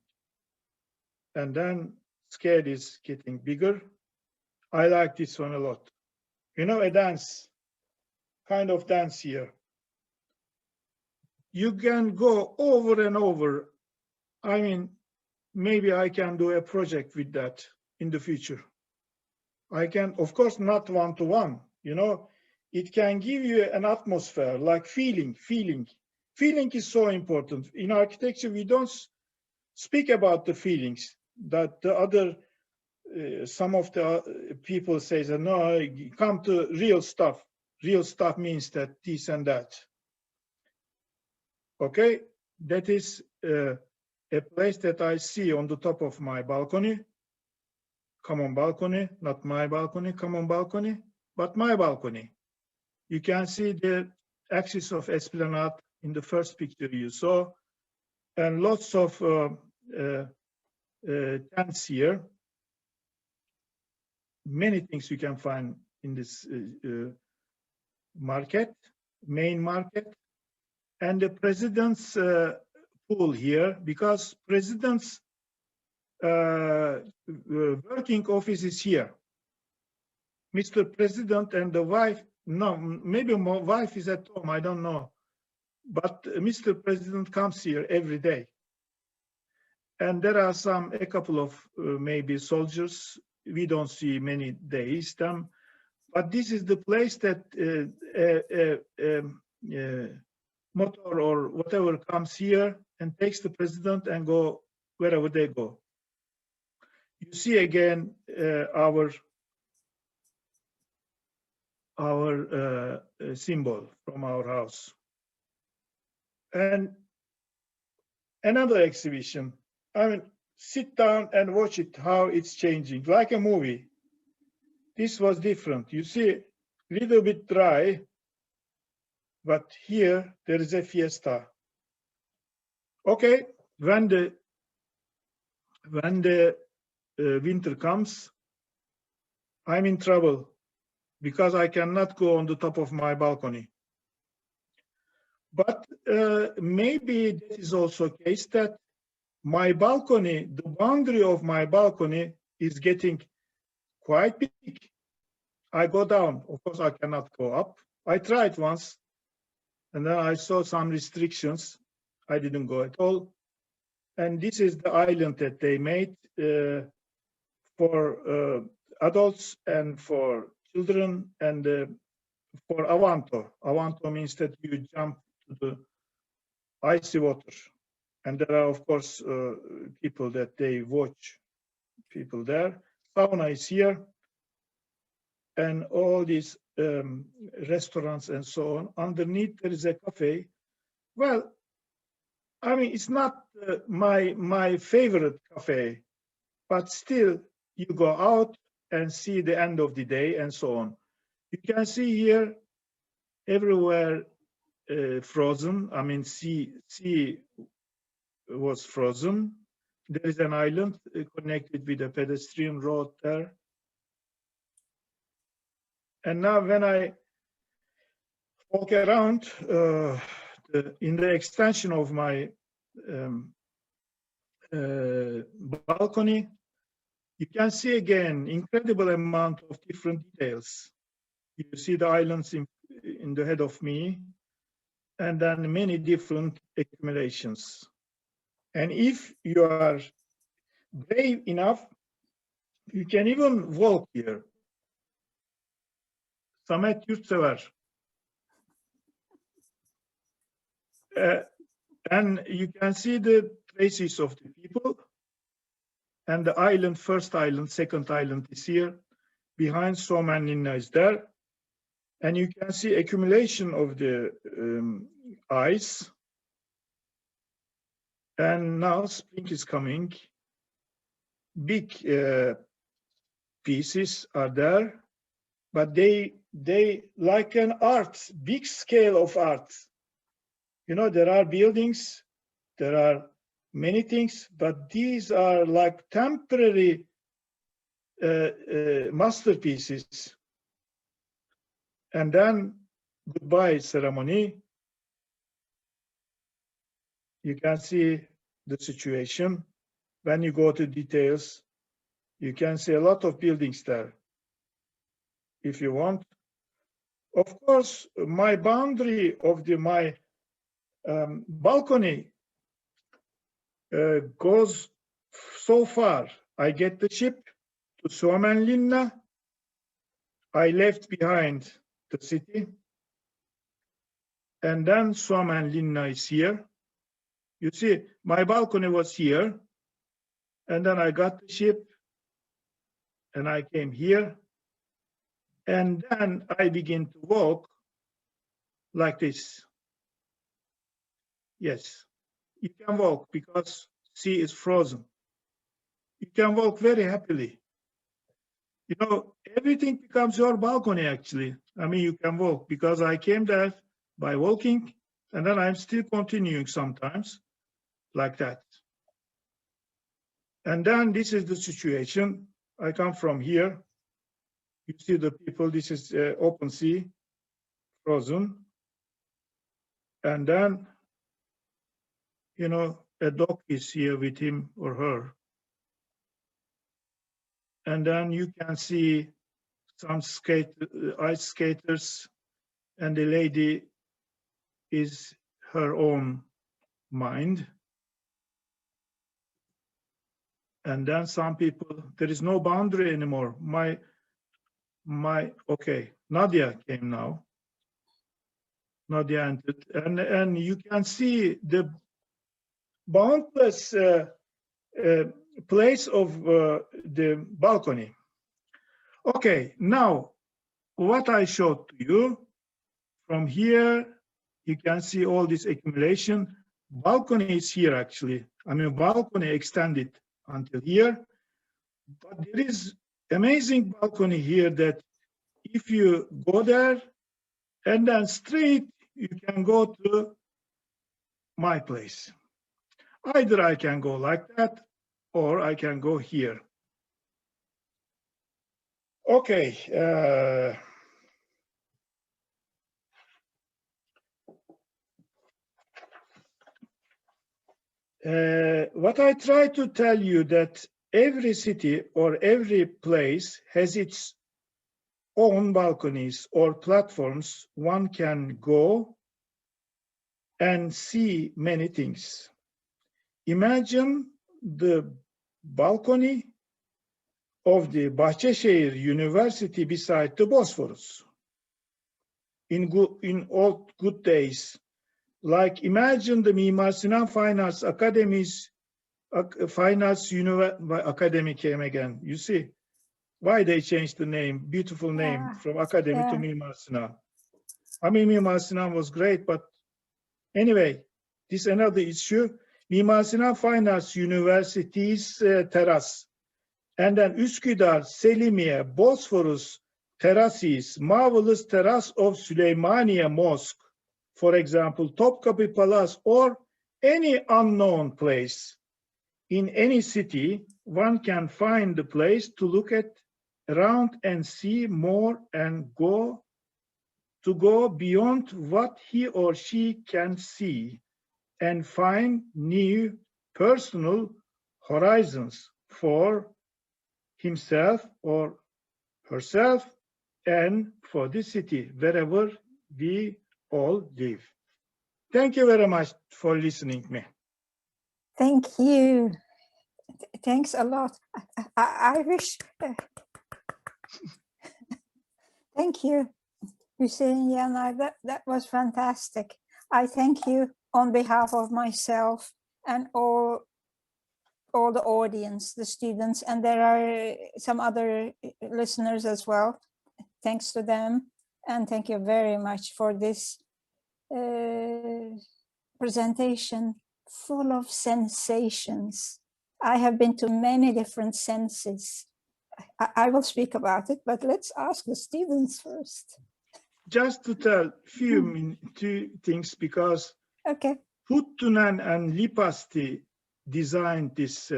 And then scale is getting bigger. I like this one a lot. You know, a dance, kind of dance here. You can go over and over. I mean, maybe I can do a project with that in the future. I can, of course, not one-to-one, you know, it can give you an atmosphere, like feeling. Feeling is so important. In architecture, we don't speak about the feelings that the other, some of the people say that, no, come to real stuff. Real stuff means that this and that. Okay, that is a place that I see on the top of my balcony. Common balcony, not my balcony, common balcony, but my balcony. You can see the axis of esplanade in the first picture you saw, and lots of tents here. Many things you can find in this market, main market, and the president's pool here, because president's working office is here. Mr. President and the wife, no, maybe my wife is at home, I don't know. But Mr. President comes here every day. And there are a couple of maybe soldiers. We don't see many days them. But this is the place that motor or whatever comes here and takes the president and go wherever they go. You see again our symbol from our house. And another exhibition. I mean, sit down and watch it, how it's changing, like a movie. This was different. You see, a little bit dry, but here there is a fiesta. Okay, when the winter comes, I'm in trouble because I cannot go on the top of my balcony. But maybe this is also a case that my balcony, the boundary of my balcony is getting quite big. I go down. Of course, I cannot go up. I tried once, and then I saw some restrictions. I didn't go at all. And this is the island that they made for adults and for children and for avanto. Avanto means that you jump to the icy water. And there are, of course, people that they watch people there. Sauna is here. And all these restaurants and so on. Underneath, there is a cafe. Well, I mean, it's not my favorite cafe, but still, you go out and see the end of the day and so on. You can see here everywhere frozen. I mean, sea was frozen. There is an island connected with a pedestrian road there. And now when I walk around in the extension of my balcony, you can see again incredible amount of different details. You see the islands in the head of me, and then many different accumulations. And if you are brave enough, you can even walk here. Samet Yurtsever. And you can see the traces of the people. And the island, first island, second island is here. Behind Suomen Linna is there. And you can see accumulation of the ice. And now spring is coming. Big pieces are there, but they like an art, big scale of art. You know, there are buildings, there are many things, but these are like temporary masterpieces. And then goodbye ceremony. You can see the situation. When you go to details, you can see a lot of buildings there, if you want. Of course, my boundary of my balcony goes so far. I get the ship to Suomen Linna. I left behind the city. And then Suomen Linna is here. You see, my balcony was here. And then I got the ship and I came here. And then I begin to walk like this. Yes, you can walk because sea is frozen. You can walk very happily. You know, everything becomes your balcony actually. I mean, you can walk because I came there by walking and then I'm still continuing sometimes like that. And then this is the situation. I come from here. You see the people, this is open sea, frozen. And then, you know, a dog is here with him or her. And then you can see some ice skaters, and the lady is her own mind. And then some people, there is no boundary anymore. Okay, Nadia came now. Nadia entered, and you can see the boundless place of the balcony. Okay, now what I showed to you, from here, you can see all this accumulation. Balcony is here actually. I mean, balcony extended until here. But there is amazing balcony here that if you go there and then straight, you can go to my place. Either I can go like that or I can go here. Okay. What I try to tell you that every city or every place has its own balconies or platforms. One can go and see many things. Imagine the balcony of the Bahçeşehir University beside the Bosphorus. In old good days, like imagine the Mimar Sinan Fine Arts Academies, Fine Arts Academy came again. You see why they changed the name, beautiful name from Academy to Mimar Sinan. I mean, Mimar Sinan was great, but anyway, this is another issue. Mimar Sinan Fine Arts University's terrace. And then Üsküdar, Selimiye, Bosphorus, terraces, marvelous terrace of Süleymaniye Mosque, for example, Topkapi Palace, or any unknown place in any city, one can find the place to look at around and see more and go beyond what he or she can see and find new personal horizons for himself or herself and for the city wherever we all live. Thank you very much for listening to me. Thank you. Thanks a lot. I wish. Thank you, Hüseyin Yanar. That was fantastic. I thank you on behalf of myself and all the audience, the students, and there are some other listeners as well. Thanks to them, and thank you very much for this presentation full of sensations. I have been to many different senses. I will speak about it, but let's ask the students first. Just to tell two things, because Okay. Huttunen and Lipasti designed this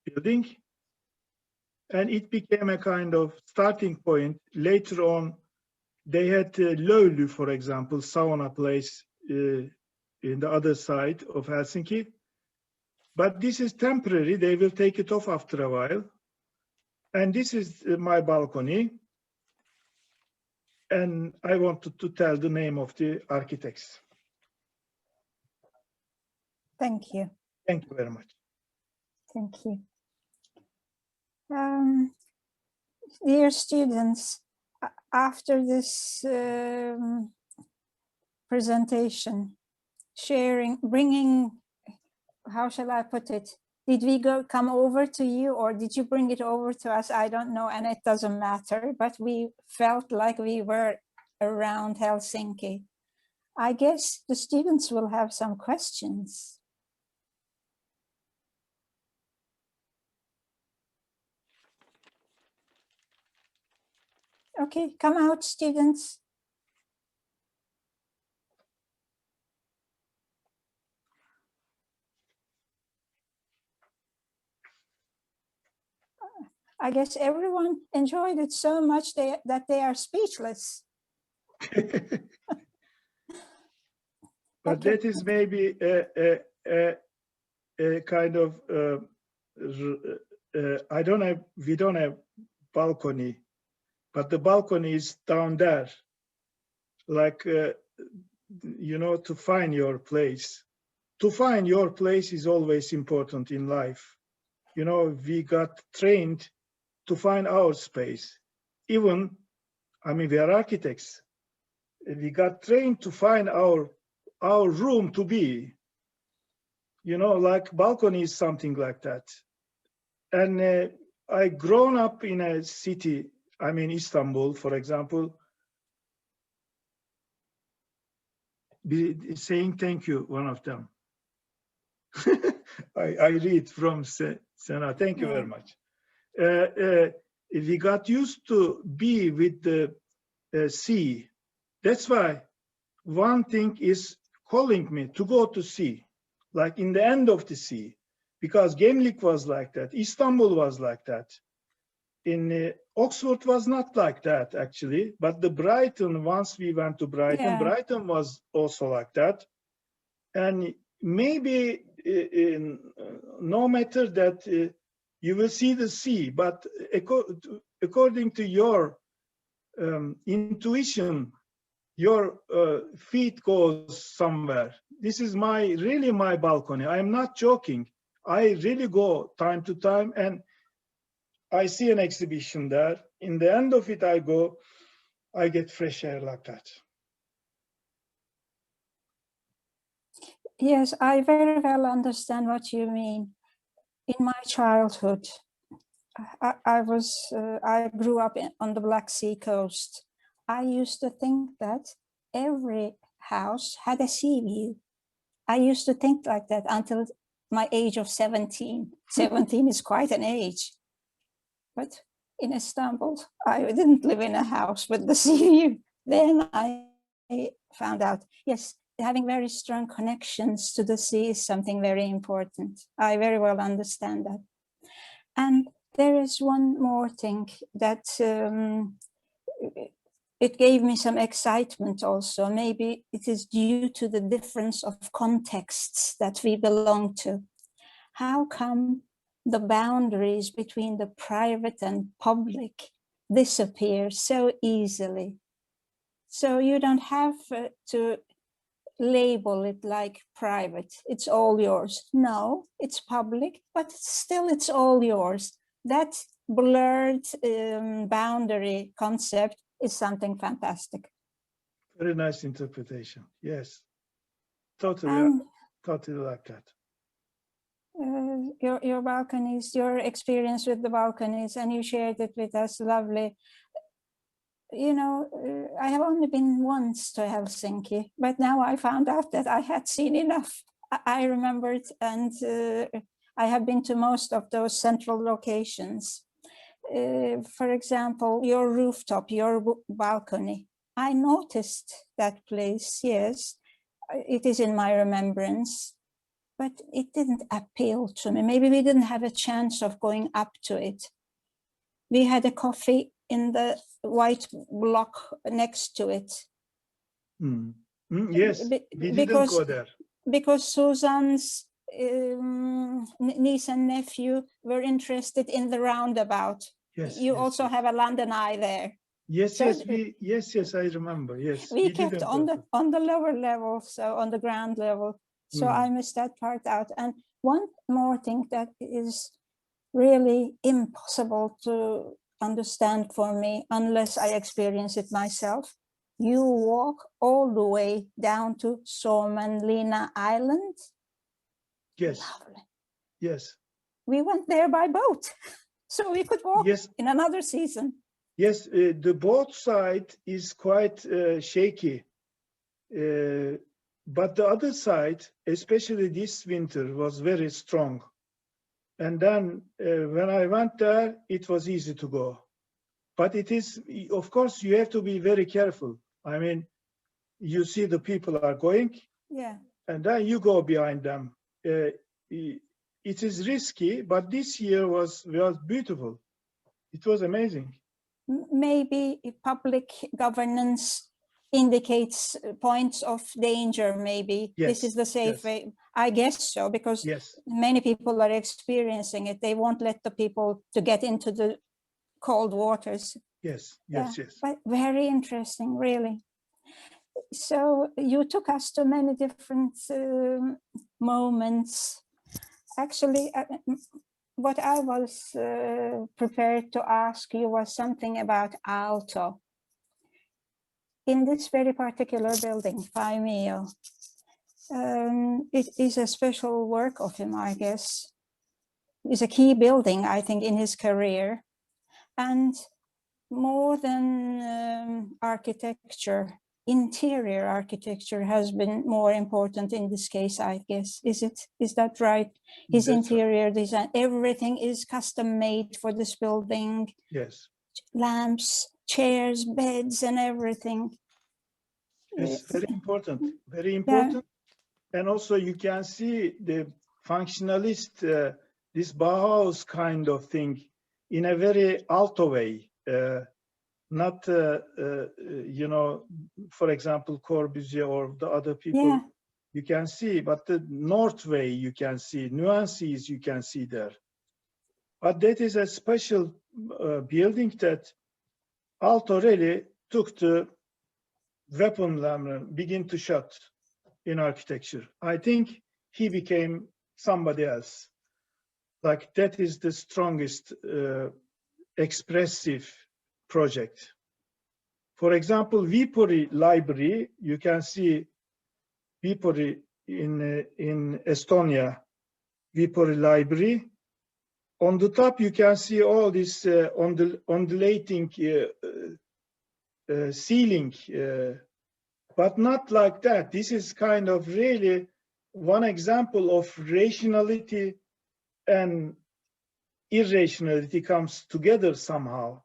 building, and it became a kind of starting point. Later on, they had Löyly, for example, sauna place in the other side of Helsinki. But this is temporary. They will take it off after a while. And this is my balcony. And I wanted to tell the name of the architects. Thank you. Thank you very much. Thank you. Dear students, after this presentation, bringing, how shall I put it? Did we come over to you, or did you bring it over to us? I don't know, and it doesn't matter, but we felt like we were around Helsinki. I guess the students will have some questions. Okay, come out, students. I guess everyone enjoyed it so much that they are speechless. But Okay. that is maybe a kind of, we don't have balcony, but the balcony is down there. Like, you know, to find your place. To find your place is always important in life. You know, we got trained to find our space. Even, I mean, we are architects. We got trained to find our room to be. You know, like balcony is something like that. And I grown up in a city, I mean, Istanbul, for example, saying thank you, one of them. I read from Sena, thank you very much. We got used to be with the sea. That's why one thing is calling me to go to sea, like in the end of the sea, because Gemlik was like that, Istanbul was like that. In Oxford was not like that actually, but the Brighton, once we went to Brighton, Brighton was also like that. And maybe no matter that you will see the sea, but according to your intuition, your feet goes somewhere. This is really my balcony. I am not joking. I really go time to time and I see an exhibition there. In the end of it, I get fresh air like that. Yes, I very well understand what you mean. In my childhood, I grew up on the Black Sea coast. I used to think that every house had a sea view. I used to think like that until my age of 17. 17 is quite an age. But in Istanbul. I didn't live in a house with the sea view. Then I found out, yes, having very strong connections to the sea is something very important. I very well understand that. And there is one more thing that it gave me some excitement also. Maybe it is due to the difference of contexts that we belong to. How come the boundaries between the private and public disappear so easily? So you don't have to label it like private, it's all yours. No, it's public, but still it's all yours. That blurred boundary concept is something fantastic. Very nice interpretation. Yes, totally, And totally like that. your balconies, your experience with the balconies, and you shared it with us, lovely. You know, I have only been once to Helsinki, but now I found out that I had seen enough. I remembered, and I have been to most of those central locations. For example, your rooftop, your balcony. I noticed that place, yes. It is in my remembrance, but it didn't appeal to me. Maybe we didn't have a chance of going up to it. We had a coffee in the white block next to it. Yes, we didn't go there. Because Susan's niece and nephew were interested in the roundabout. Yes, you yes, also yes. have a London Eye there. Yes, So yes, I remember. Yes, we kept didn't on go the lower level, so on the ground level. So I missed that part out. And one more thing that is really impossible to understand for me unless I experience it myself. You walk all the way down to Suomenlinna Island. Yes. Lovely. Yes. We went there by boat, so we could walk Yes. in another season. Yes, the boat side is quite shaky. But the other side, especially this winter, was very strong. And then when I went there, it was easy to go. But it is, of course, you have to be very careful. I mean, you see the people are going, yeah, and then you go behind them. It is risky, but this year was beautiful. It was amazing. Maybe public governance indicates points of danger. Maybe yes, this is the safe way. I guess so, because many people are experiencing it. They won't let the people to get into the cold waters. Yes. But very interesting, really. So you took us to many different moments. Actually, what I was prepared to ask you was something about Aalto. In this very particular building, Paimio, it is a special work of him, I guess. It's a key building, I think, in his career. And more than architecture, interior architecture has been more important in this case, I guess. Is that right? His interior design, everything is custom made for this building. Yes. Lamps, chairs, beds, and everything. It's very important, very important. Yeah. And also you can see the functionalist, this Bauhaus kind of thing in a very Aalto way. Not, you know, for example, Corbusier or the other people you can see, but the North way you can see, nuances you can see there. But that is a special building that Aalto really took the weapon and begin to shot in architecture. I think he became somebody else. Like that is the strongest expressive project. For example, Viipuri Library, you can see Viipuri in Estonia, Viipuri Library. On the top, you can see all this undulating ceiling, but not like that. This is kind of really one example of rationality and irrationality comes together somehow.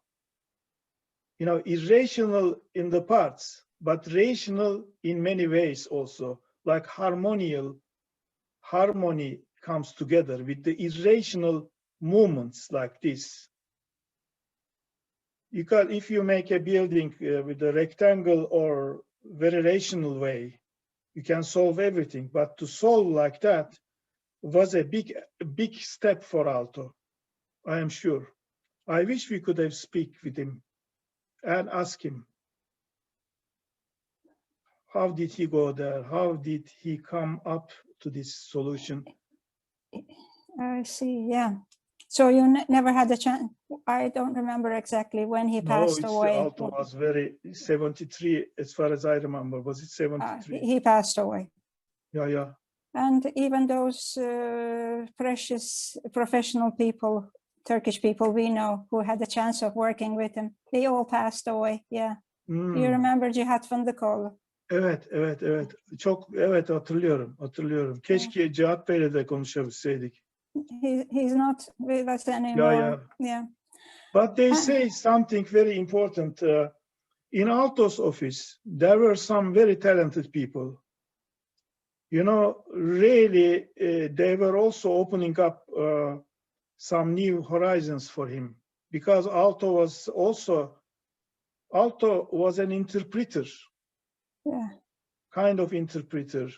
You know, irrational in the parts, but rational in many ways also, like harmony comes together with the irrational movements like this. You can, if you make a building with a rectangle or very rational way, you can solve everything. But to solve like that was a big step for Aalto, I am sure. I wish we could have speak with him and ask him, how did he go there? How did he come up to this solution? I see, yeah. So you never had a chance. I don't remember exactly when he passed away. Aalto was very 73, as far as I remember. Was it 73? He passed away. Yeah. And even those precious professional people, Turkish people we know who had the chance of working with him, they all passed away. Yeah. You remember Cihat Fındıkoğlu? Evet. Çok hatırlıyorum. Keşke Cihat Bey'le de konuşabilseydik. He's not with us anymore. Yeah. But they say something very important. In Aalto's office, there were some very talented people. You know, really, they were also opening up some new horizons for him, because Aalto was an interpreter. Yeah. Kind of interpreter.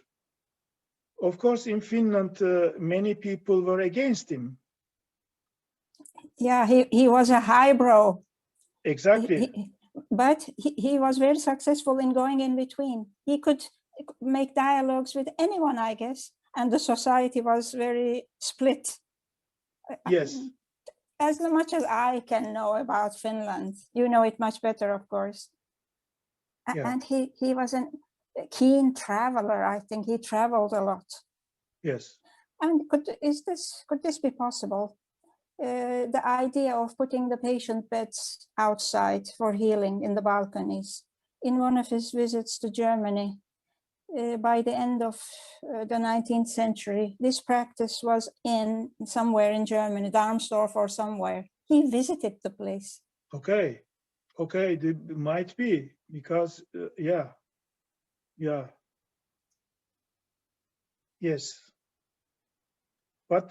Of course, in Finland, many people were against him. Yeah, he was a highbrow. Exactly. But he was very successful in going in between. He could make dialogues with anyone, I guess, and the society was very split. Yes. As much as I can know about Finland, you know it much better, of course. Yeah. And he was a keen traveler. I think he traveled a lot. Yes. And could this be possible? The idea of putting the patient beds outside for healing in the balconies. In one of his visits to Germany, by the end of the 19th century, this practice was in somewhere in Germany, Darmstadt or somewhere. He visited the place. Okay, it might be, because, yeah. Yes. But,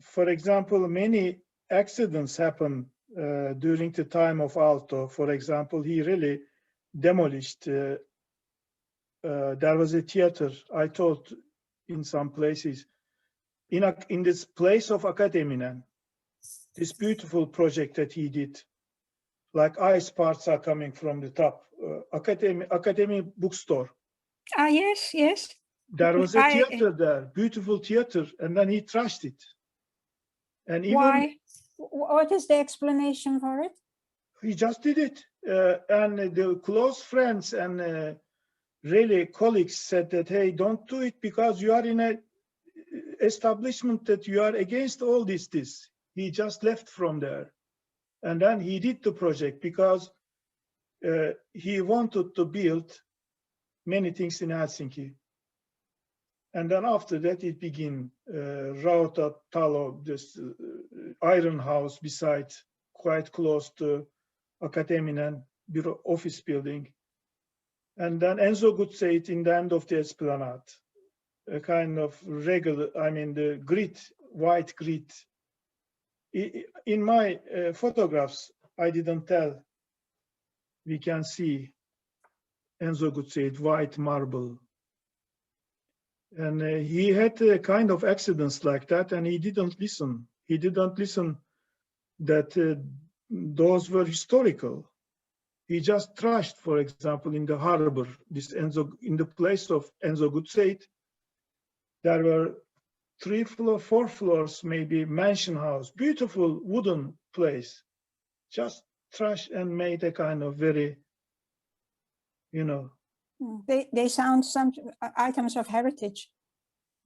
for example, many accidents happen during the time of Aalto. For example, he really demolished. There was a theater, I thought, in some places. In this place of Akademinen, this beautiful project that he did, like ice parts are coming from the top. Academy bookstore. Yes. There was a theater there, beautiful theater, and then he trashed it. And even, why? What is the explanation for it? He just did it. And the close friends and really colleagues said that, hey, don't do it, because you are in an establishment that you are against all this. He just left from there. And then he did the project because he wanted to build many things in Helsinki. And then after that, it began Rauta Talo, this iron house beside, quite close to Akademinen bureau office building. And then Enzo Gutseit in the end of the esplanade, a kind of regular, the grid, white grid. In my photographs, I didn't tell, we can see Enzo Gutseit, white marble. And he had kind of accidents like that, and he didn't listen. He didn't listen that those were historical. He just trashed, for example, in the harbor, in the place of Enzo Gutseit, there were 4 floors, maybe mansion house, beautiful wooden place, just trash and made a kind of very, They sound some items of heritage.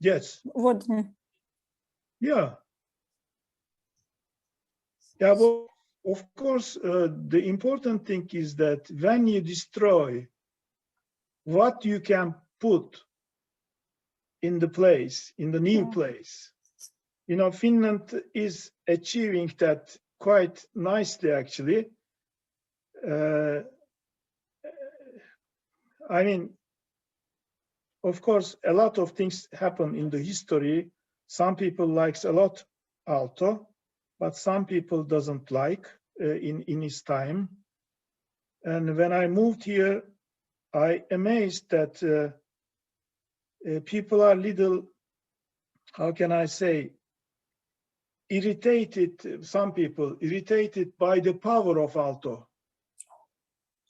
Yes. Wooden. Yeah. Yeah, well, of course, the important thing is that when you destroy, what you can put in the place, in the new place. Finland is achieving that quite nicely, actually. I mean, of course, a lot of things happen in the history. Some people likes a lot Aalto, but some people doesn't like in his time. And when I moved here, I amazed that people are little, how can I say, irritated, some people irritated by the power of Aalto.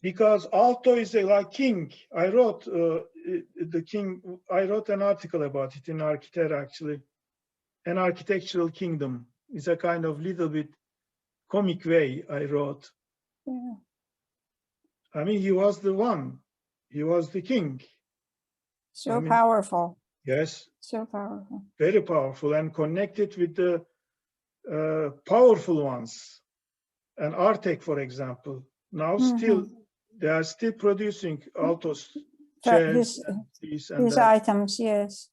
Because Aalto is like king. I wrote the king, I wrote an article about it in Architect, actually. An architectural kingdom is a kind of little bit comic way I wrote. Yeah. I mean, he was the one. He was the king. So I mean, powerful. yes. So powerful. Very powerful and connected with the powerful ones. And Artek, for example, now still, they are still producing Aalto's chairs, his items, yes.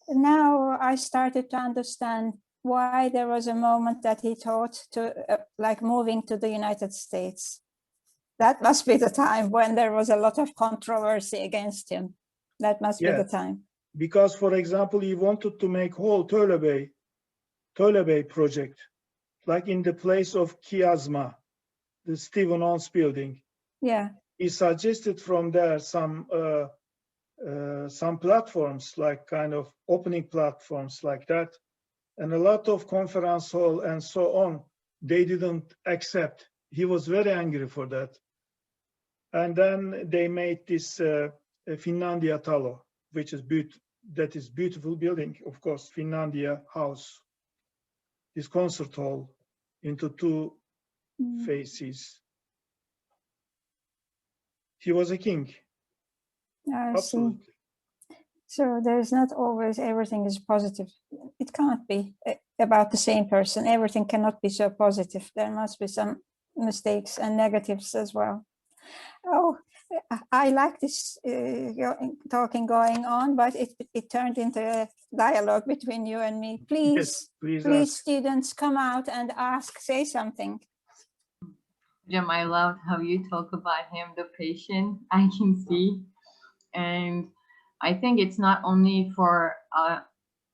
Now I started to understand why there was a moment that he thought to like moving to the United States. That must be the time when there was a lot of controversy against him. That must be the time. Because, for example, he wanted to make whole Töölöbey project, like in the place of Kiasma, the Stephen Ons building. Yeah. He suggested from there some platforms, like kind of opening platforms like that, and a lot of conference hall and so on. They didn't accept. He was very angry for that. And then they made this Finlandia Talo, which is beautiful building, of course, Finlandia House, this concert hall into two faces. He was a king. I Absolutely. see. So there's not always everything is positive. It can't be about the same person. Everything cannot be so positive. There must be some mistakes and negatives as well. Oh, I like this talking going on, but it turned into a dialogue between you and me. Please, yes, please students, come out and ask, say something. Jim, I loved how you talk about him, the patient, I can see. And I think it's not only for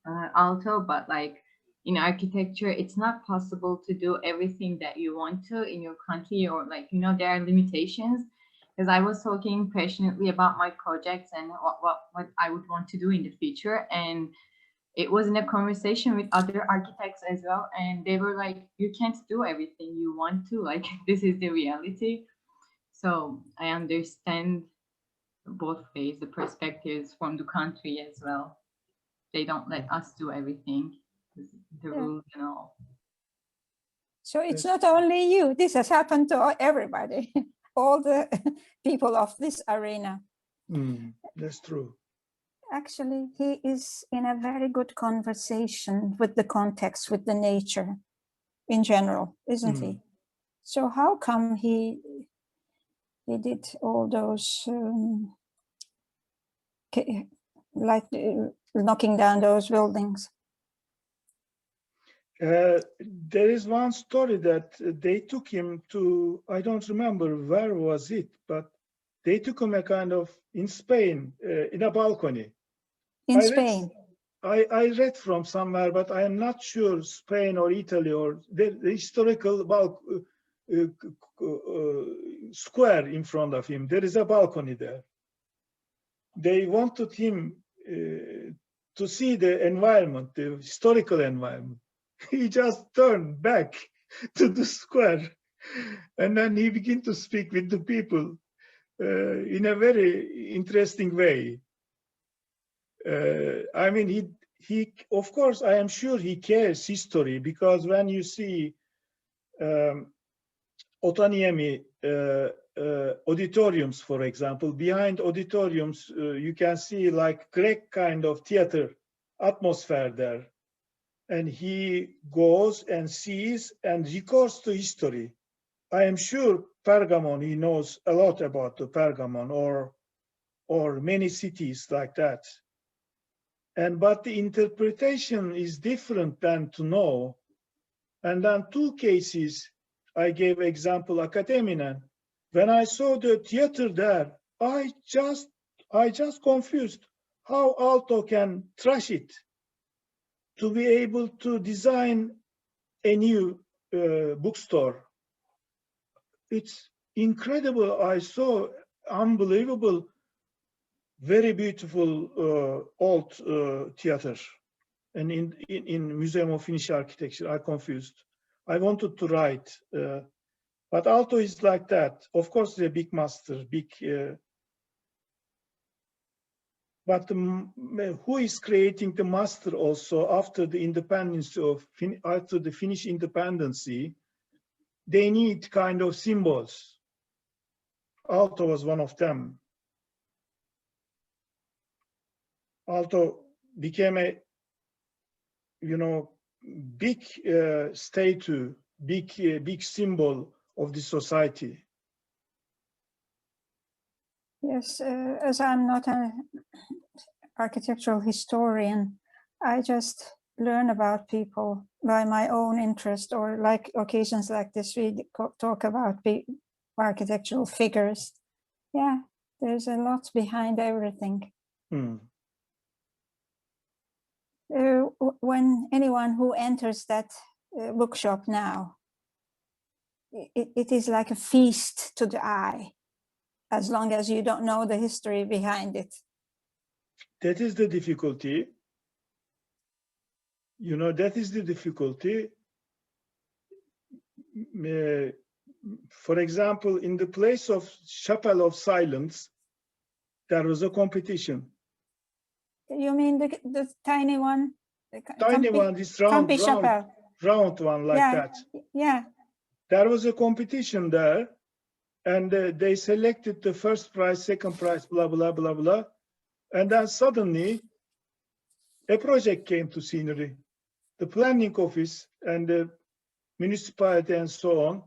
Aalto, but like in architecture, it's not possible to do everything that you want to in your country, or like, you know, there are limitations. Because I was talking passionately about my projects and what I would want to do in the future. And it was in a conversation with other architects as well. And they were like, you can't do everything you want to, like, this is the reality. So I understand both ways, the perspectives from the country as well. They don't let us do everything, the rules and all. So it's not only you, this has happened to everybody, all the people of this arena. That's true. Actually, he is in a very good conversation with the context, with the nature in general, isn't he? So how come he did all those, like knocking down those buildings? There is one story that they took him to, I don't remember where was it, but they took him a kind of, in Spain, in a balcony. In Spain? I read from somewhere, but I am not sure, Spain or Italy, or the historical square in front of him. There is a balcony there. They wanted him to see the environment, the historical environment. He just turned back to the square, and then he began to speak with the people in a very interesting way. I mean, he of course, I am sure he cares history, because when you see Otaniemi auditoriums, for example, behind auditoriums, you can see like Greek kind of theater atmosphere there. And he goes and sees and records the history. I am sure Pergamon, he knows a lot about the Pergamon or many cities like that. But the interpretation is different than to know. And then two cases, I gave example Akademinen. When I saw the theater there, I just confused how Aalto can trash it to be able to design a new bookstore. It's incredible. I saw unbelievable, very beautiful old theater. And in Museum of Finnish Architecture, I confused. I wanted to write, but Aalto is like that. Of course, they're big master, big. But who is creating the master also after the independence of after the Finnish independence? They need kind of symbols. Aalto was one of them. Aalto became a, big statue, big symbol of the society. Yes, as I'm not an architectural historian, I just learn about people by my own interest, or like occasions like this, we talk about architectural figures. Yeah, there's a lot behind everything. When anyone who enters that bookshop now, it is like a feast to the eye, as long as you don't know the history behind it. That is the difficulty. That is the difficulty. For example, in the place of Chapel of Silence, there was a competition. You mean the tiny one? Tiny one, this round one like that. Yeah. There was a competition there, and they selected the first prize, second prize, blah, blah, blah, blah. And then suddenly, a project came to scenery. The planning office and the municipality and so on,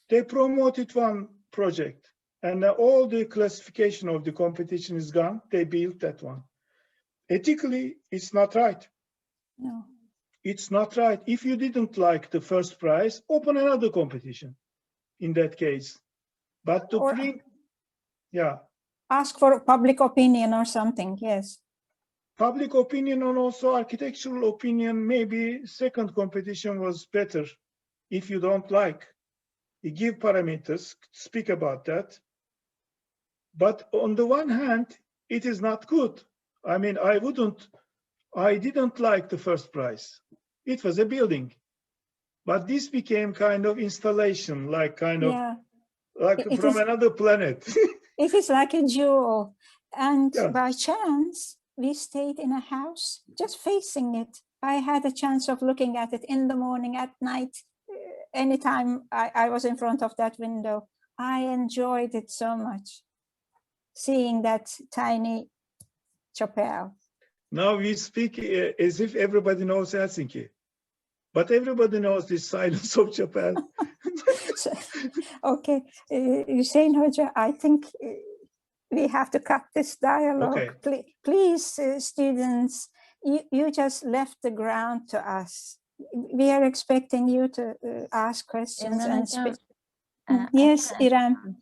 they promoted one project, and all the classification of the competition is gone. They built that one. Ethically, it's not right. No. It's not right. If you didn't like the first prize, open another competition in that case. But to bring, ask for public opinion or something, yes. Public opinion and also architectural opinion, maybe second competition was better. If you don't like, you give parameters, speak about that. But on the one hand, it is not good. I mean, I didn't like the first prize. It was a building, but this became kind of installation, like from another planet. It is like a jewel. And by chance, we stayed in a house just facing it. I had a chance of looking at it in the morning, at night, anytime I was in front of that window. I enjoyed it so much, seeing that tiny chapel. Now we speak as if everybody knows Helsinki, but everybody knows the silence of chapel. Okay, Hüseyin Hoca, I think we have to cut this dialogue. Okay. Please, students, you just left the ground to us. We are expecting you to ask questions and speak. Yes, Iran.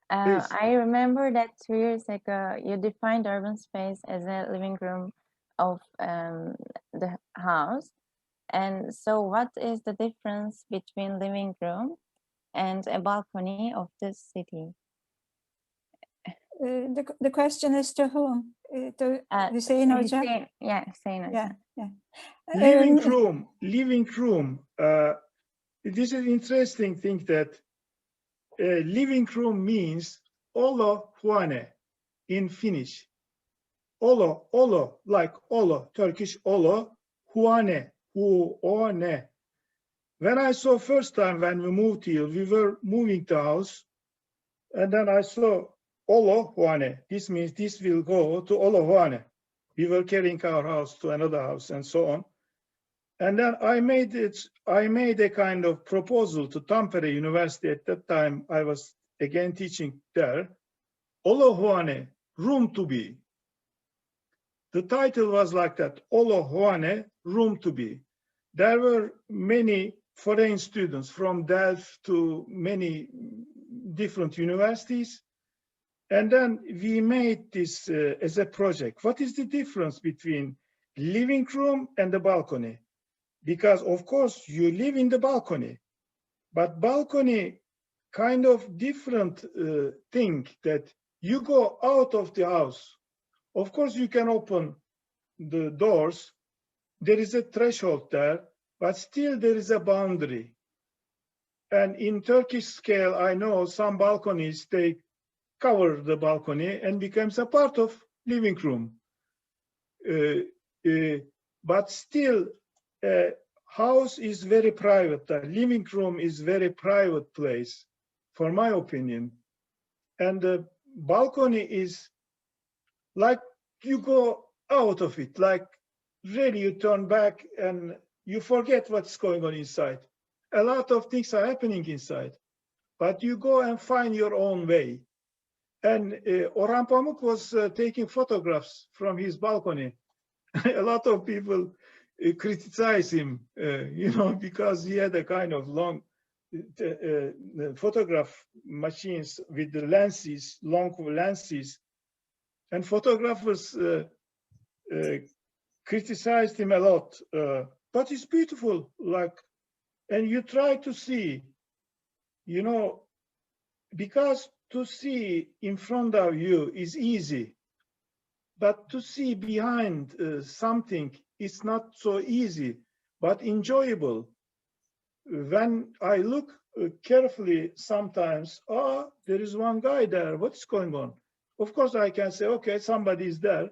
I remember that 2 years ago, you defined urban space as a living room of the house. And so what is the difference between living room and a balcony of this city? The question is to whom? To Hüseyin Hoca? Yeah, Hüseyin Hoca. Yeah. Living room. This is interesting thing that living room means olo huane in Finnish. Olo, like olo, Turkish olo, huane, huone. When I saw first time when we moved here, we were moving the house, and then I saw olo huane. This means this will go to olo huane. We were carrying our house to another house and so on. And then I made a kind of proposal to Tampere University. At that time, I was again teaching there. Olohuane, room to be. The title was like that, Olohuane, room to be. there were many foreign students from Delft to many different universities. And then we made this as a project. What is the difference between living room and the balcony? Because of course you live in the balcony, but balcony kind of different thing that you go out of the house. Of course you can open the doors. There is a threshold there, but still there is a boundary. And in Turkish scale, I know some balconies, they cover the balcony and becomes a part of living room. But still, house is very private. The living room is very private place, for my opinion. And the balcony is like you go out of it, like really you turn back and you forget what's going on inside. A lot of things are happening inside, but you go and find your own way. And Orhan Pamuk was taking photographs from his balcony. A lot of people criticize him, you know, because he had a kind of long photograph machines with the lenses, long lenses, and photographers criticized him a lot. But it's beautiful, like, and you try to see, you know, because to see in front of you is easy, but to see behind something is not so easy, but enjoyable. When I look carefully sometimes, oh, there is one guy there, what's going on? Of course I can say, okay, somebody is there,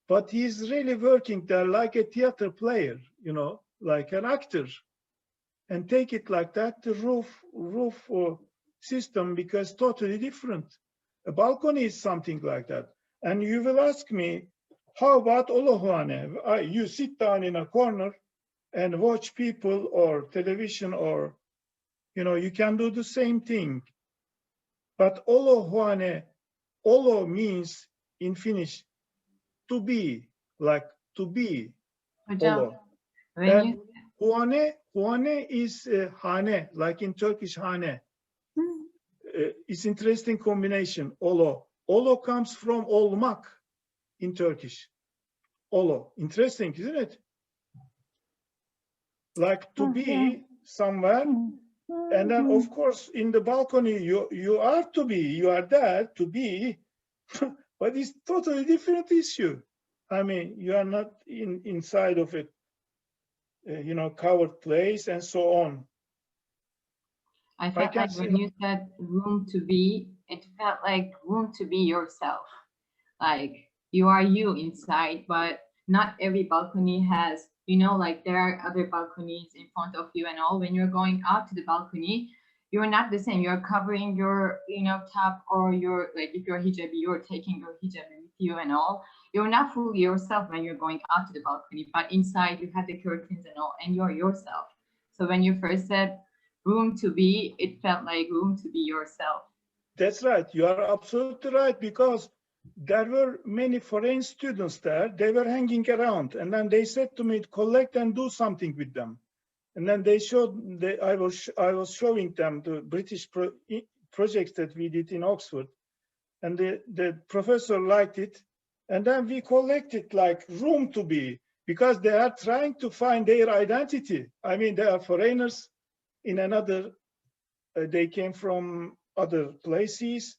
but he's really working there like a theater player, you know, like an actor. And take it like that, the roof system becomes totally different. A balcony is something like that. And you will ask me, how about Olohuane? You sit down in a corner and watch people or television, or, you know, you can do the same thing. But Olohuane, Olo means in Finnish, to be, like to be. Olo. And Huane is hane, like in Turkish hane. It's interesting combination, olo. Olo comes from olmak in Turkish. Olo, interesting, isn't it? Like to be somewhere. And then of course, in the balcony, you are to be, you are there to be, but it's totally different issue. I mean, you are not inside of it. You know, covered place and so on. I felt like when you said room to be, it felt like room to be yourself. Like you are you inside, but not every balcony has, you know, like there are other balconies in front of you and all. When you're going out to the balcony, you're not the same. You're covering your, you know, top, or your, like if you're hijabi, you're taking your hijab with you and all. You're not fully yourself when you're going out to the balcony, but inside you have the curtains and all, and you're yourself. So when you first said room to be, it felt like room to be yourself. That's right. You are absolutely right, because there were many foreign students there. They were hanging around, and then they said to me, collect and do something with them. And then they showed, I was showing them the British projects that we did in Oxford, and the professor liked it. And then we collected like room to be, because they are trying to find their identity. I mean, they are foreigners in another, they came from other places.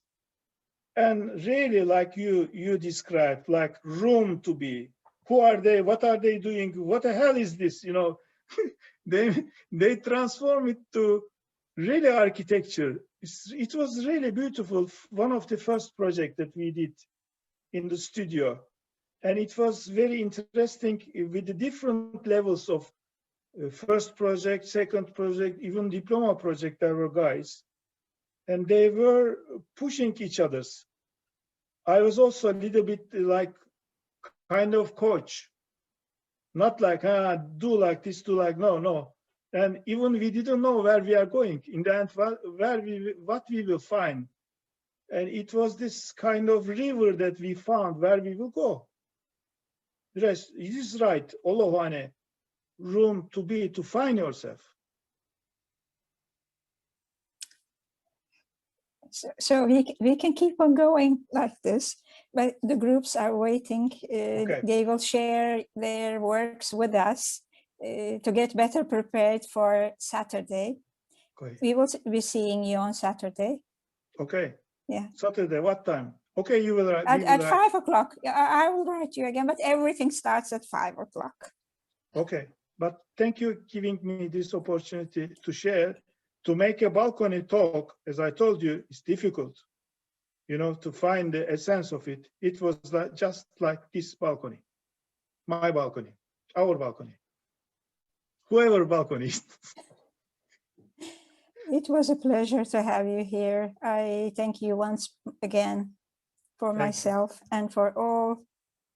And really, like you described, like room to be. Who are they? What are they doing? What the hell is this? You know, they transform it to really architecture. It was really beautiful. One of the first projects that we did in the studio. And it was very interesting with the different levels of first project, second project, even diploma project. There were guys, and they were pushing each other's. I was also a little bit like kind of coach, not like, do like this, do like, no. And even we didn't know where we are going in the end, what we will find. And it was this kind of river that we found where we will go. Yes, it is right, Olohuane. room to find yourself. So we can keep on going like this, but the groups are waiting. Okay. They will share their works with us to get better prepared for Saturday. Okay. We will be seeing you on Saturday. Okay. Yeah. Saturday, what time? Okay, you will write. At 5 o'clock. I will write you again, but everything starts at 5 o'clock. Okay, but thank you giving me this opportunity to share. To make a balcony talk, as I told you, is difficult. You know, to find the essence of it. It was just like this balcony, my balcony, our balcony, whoever balcony is. It was a pleasure to have you here. I thank you once again for myself and for all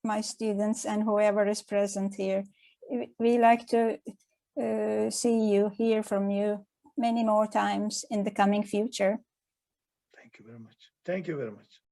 my students and whoever is present here. We like to see you, hear from you many more times in the coming future. Thank you very much. Thank you very much.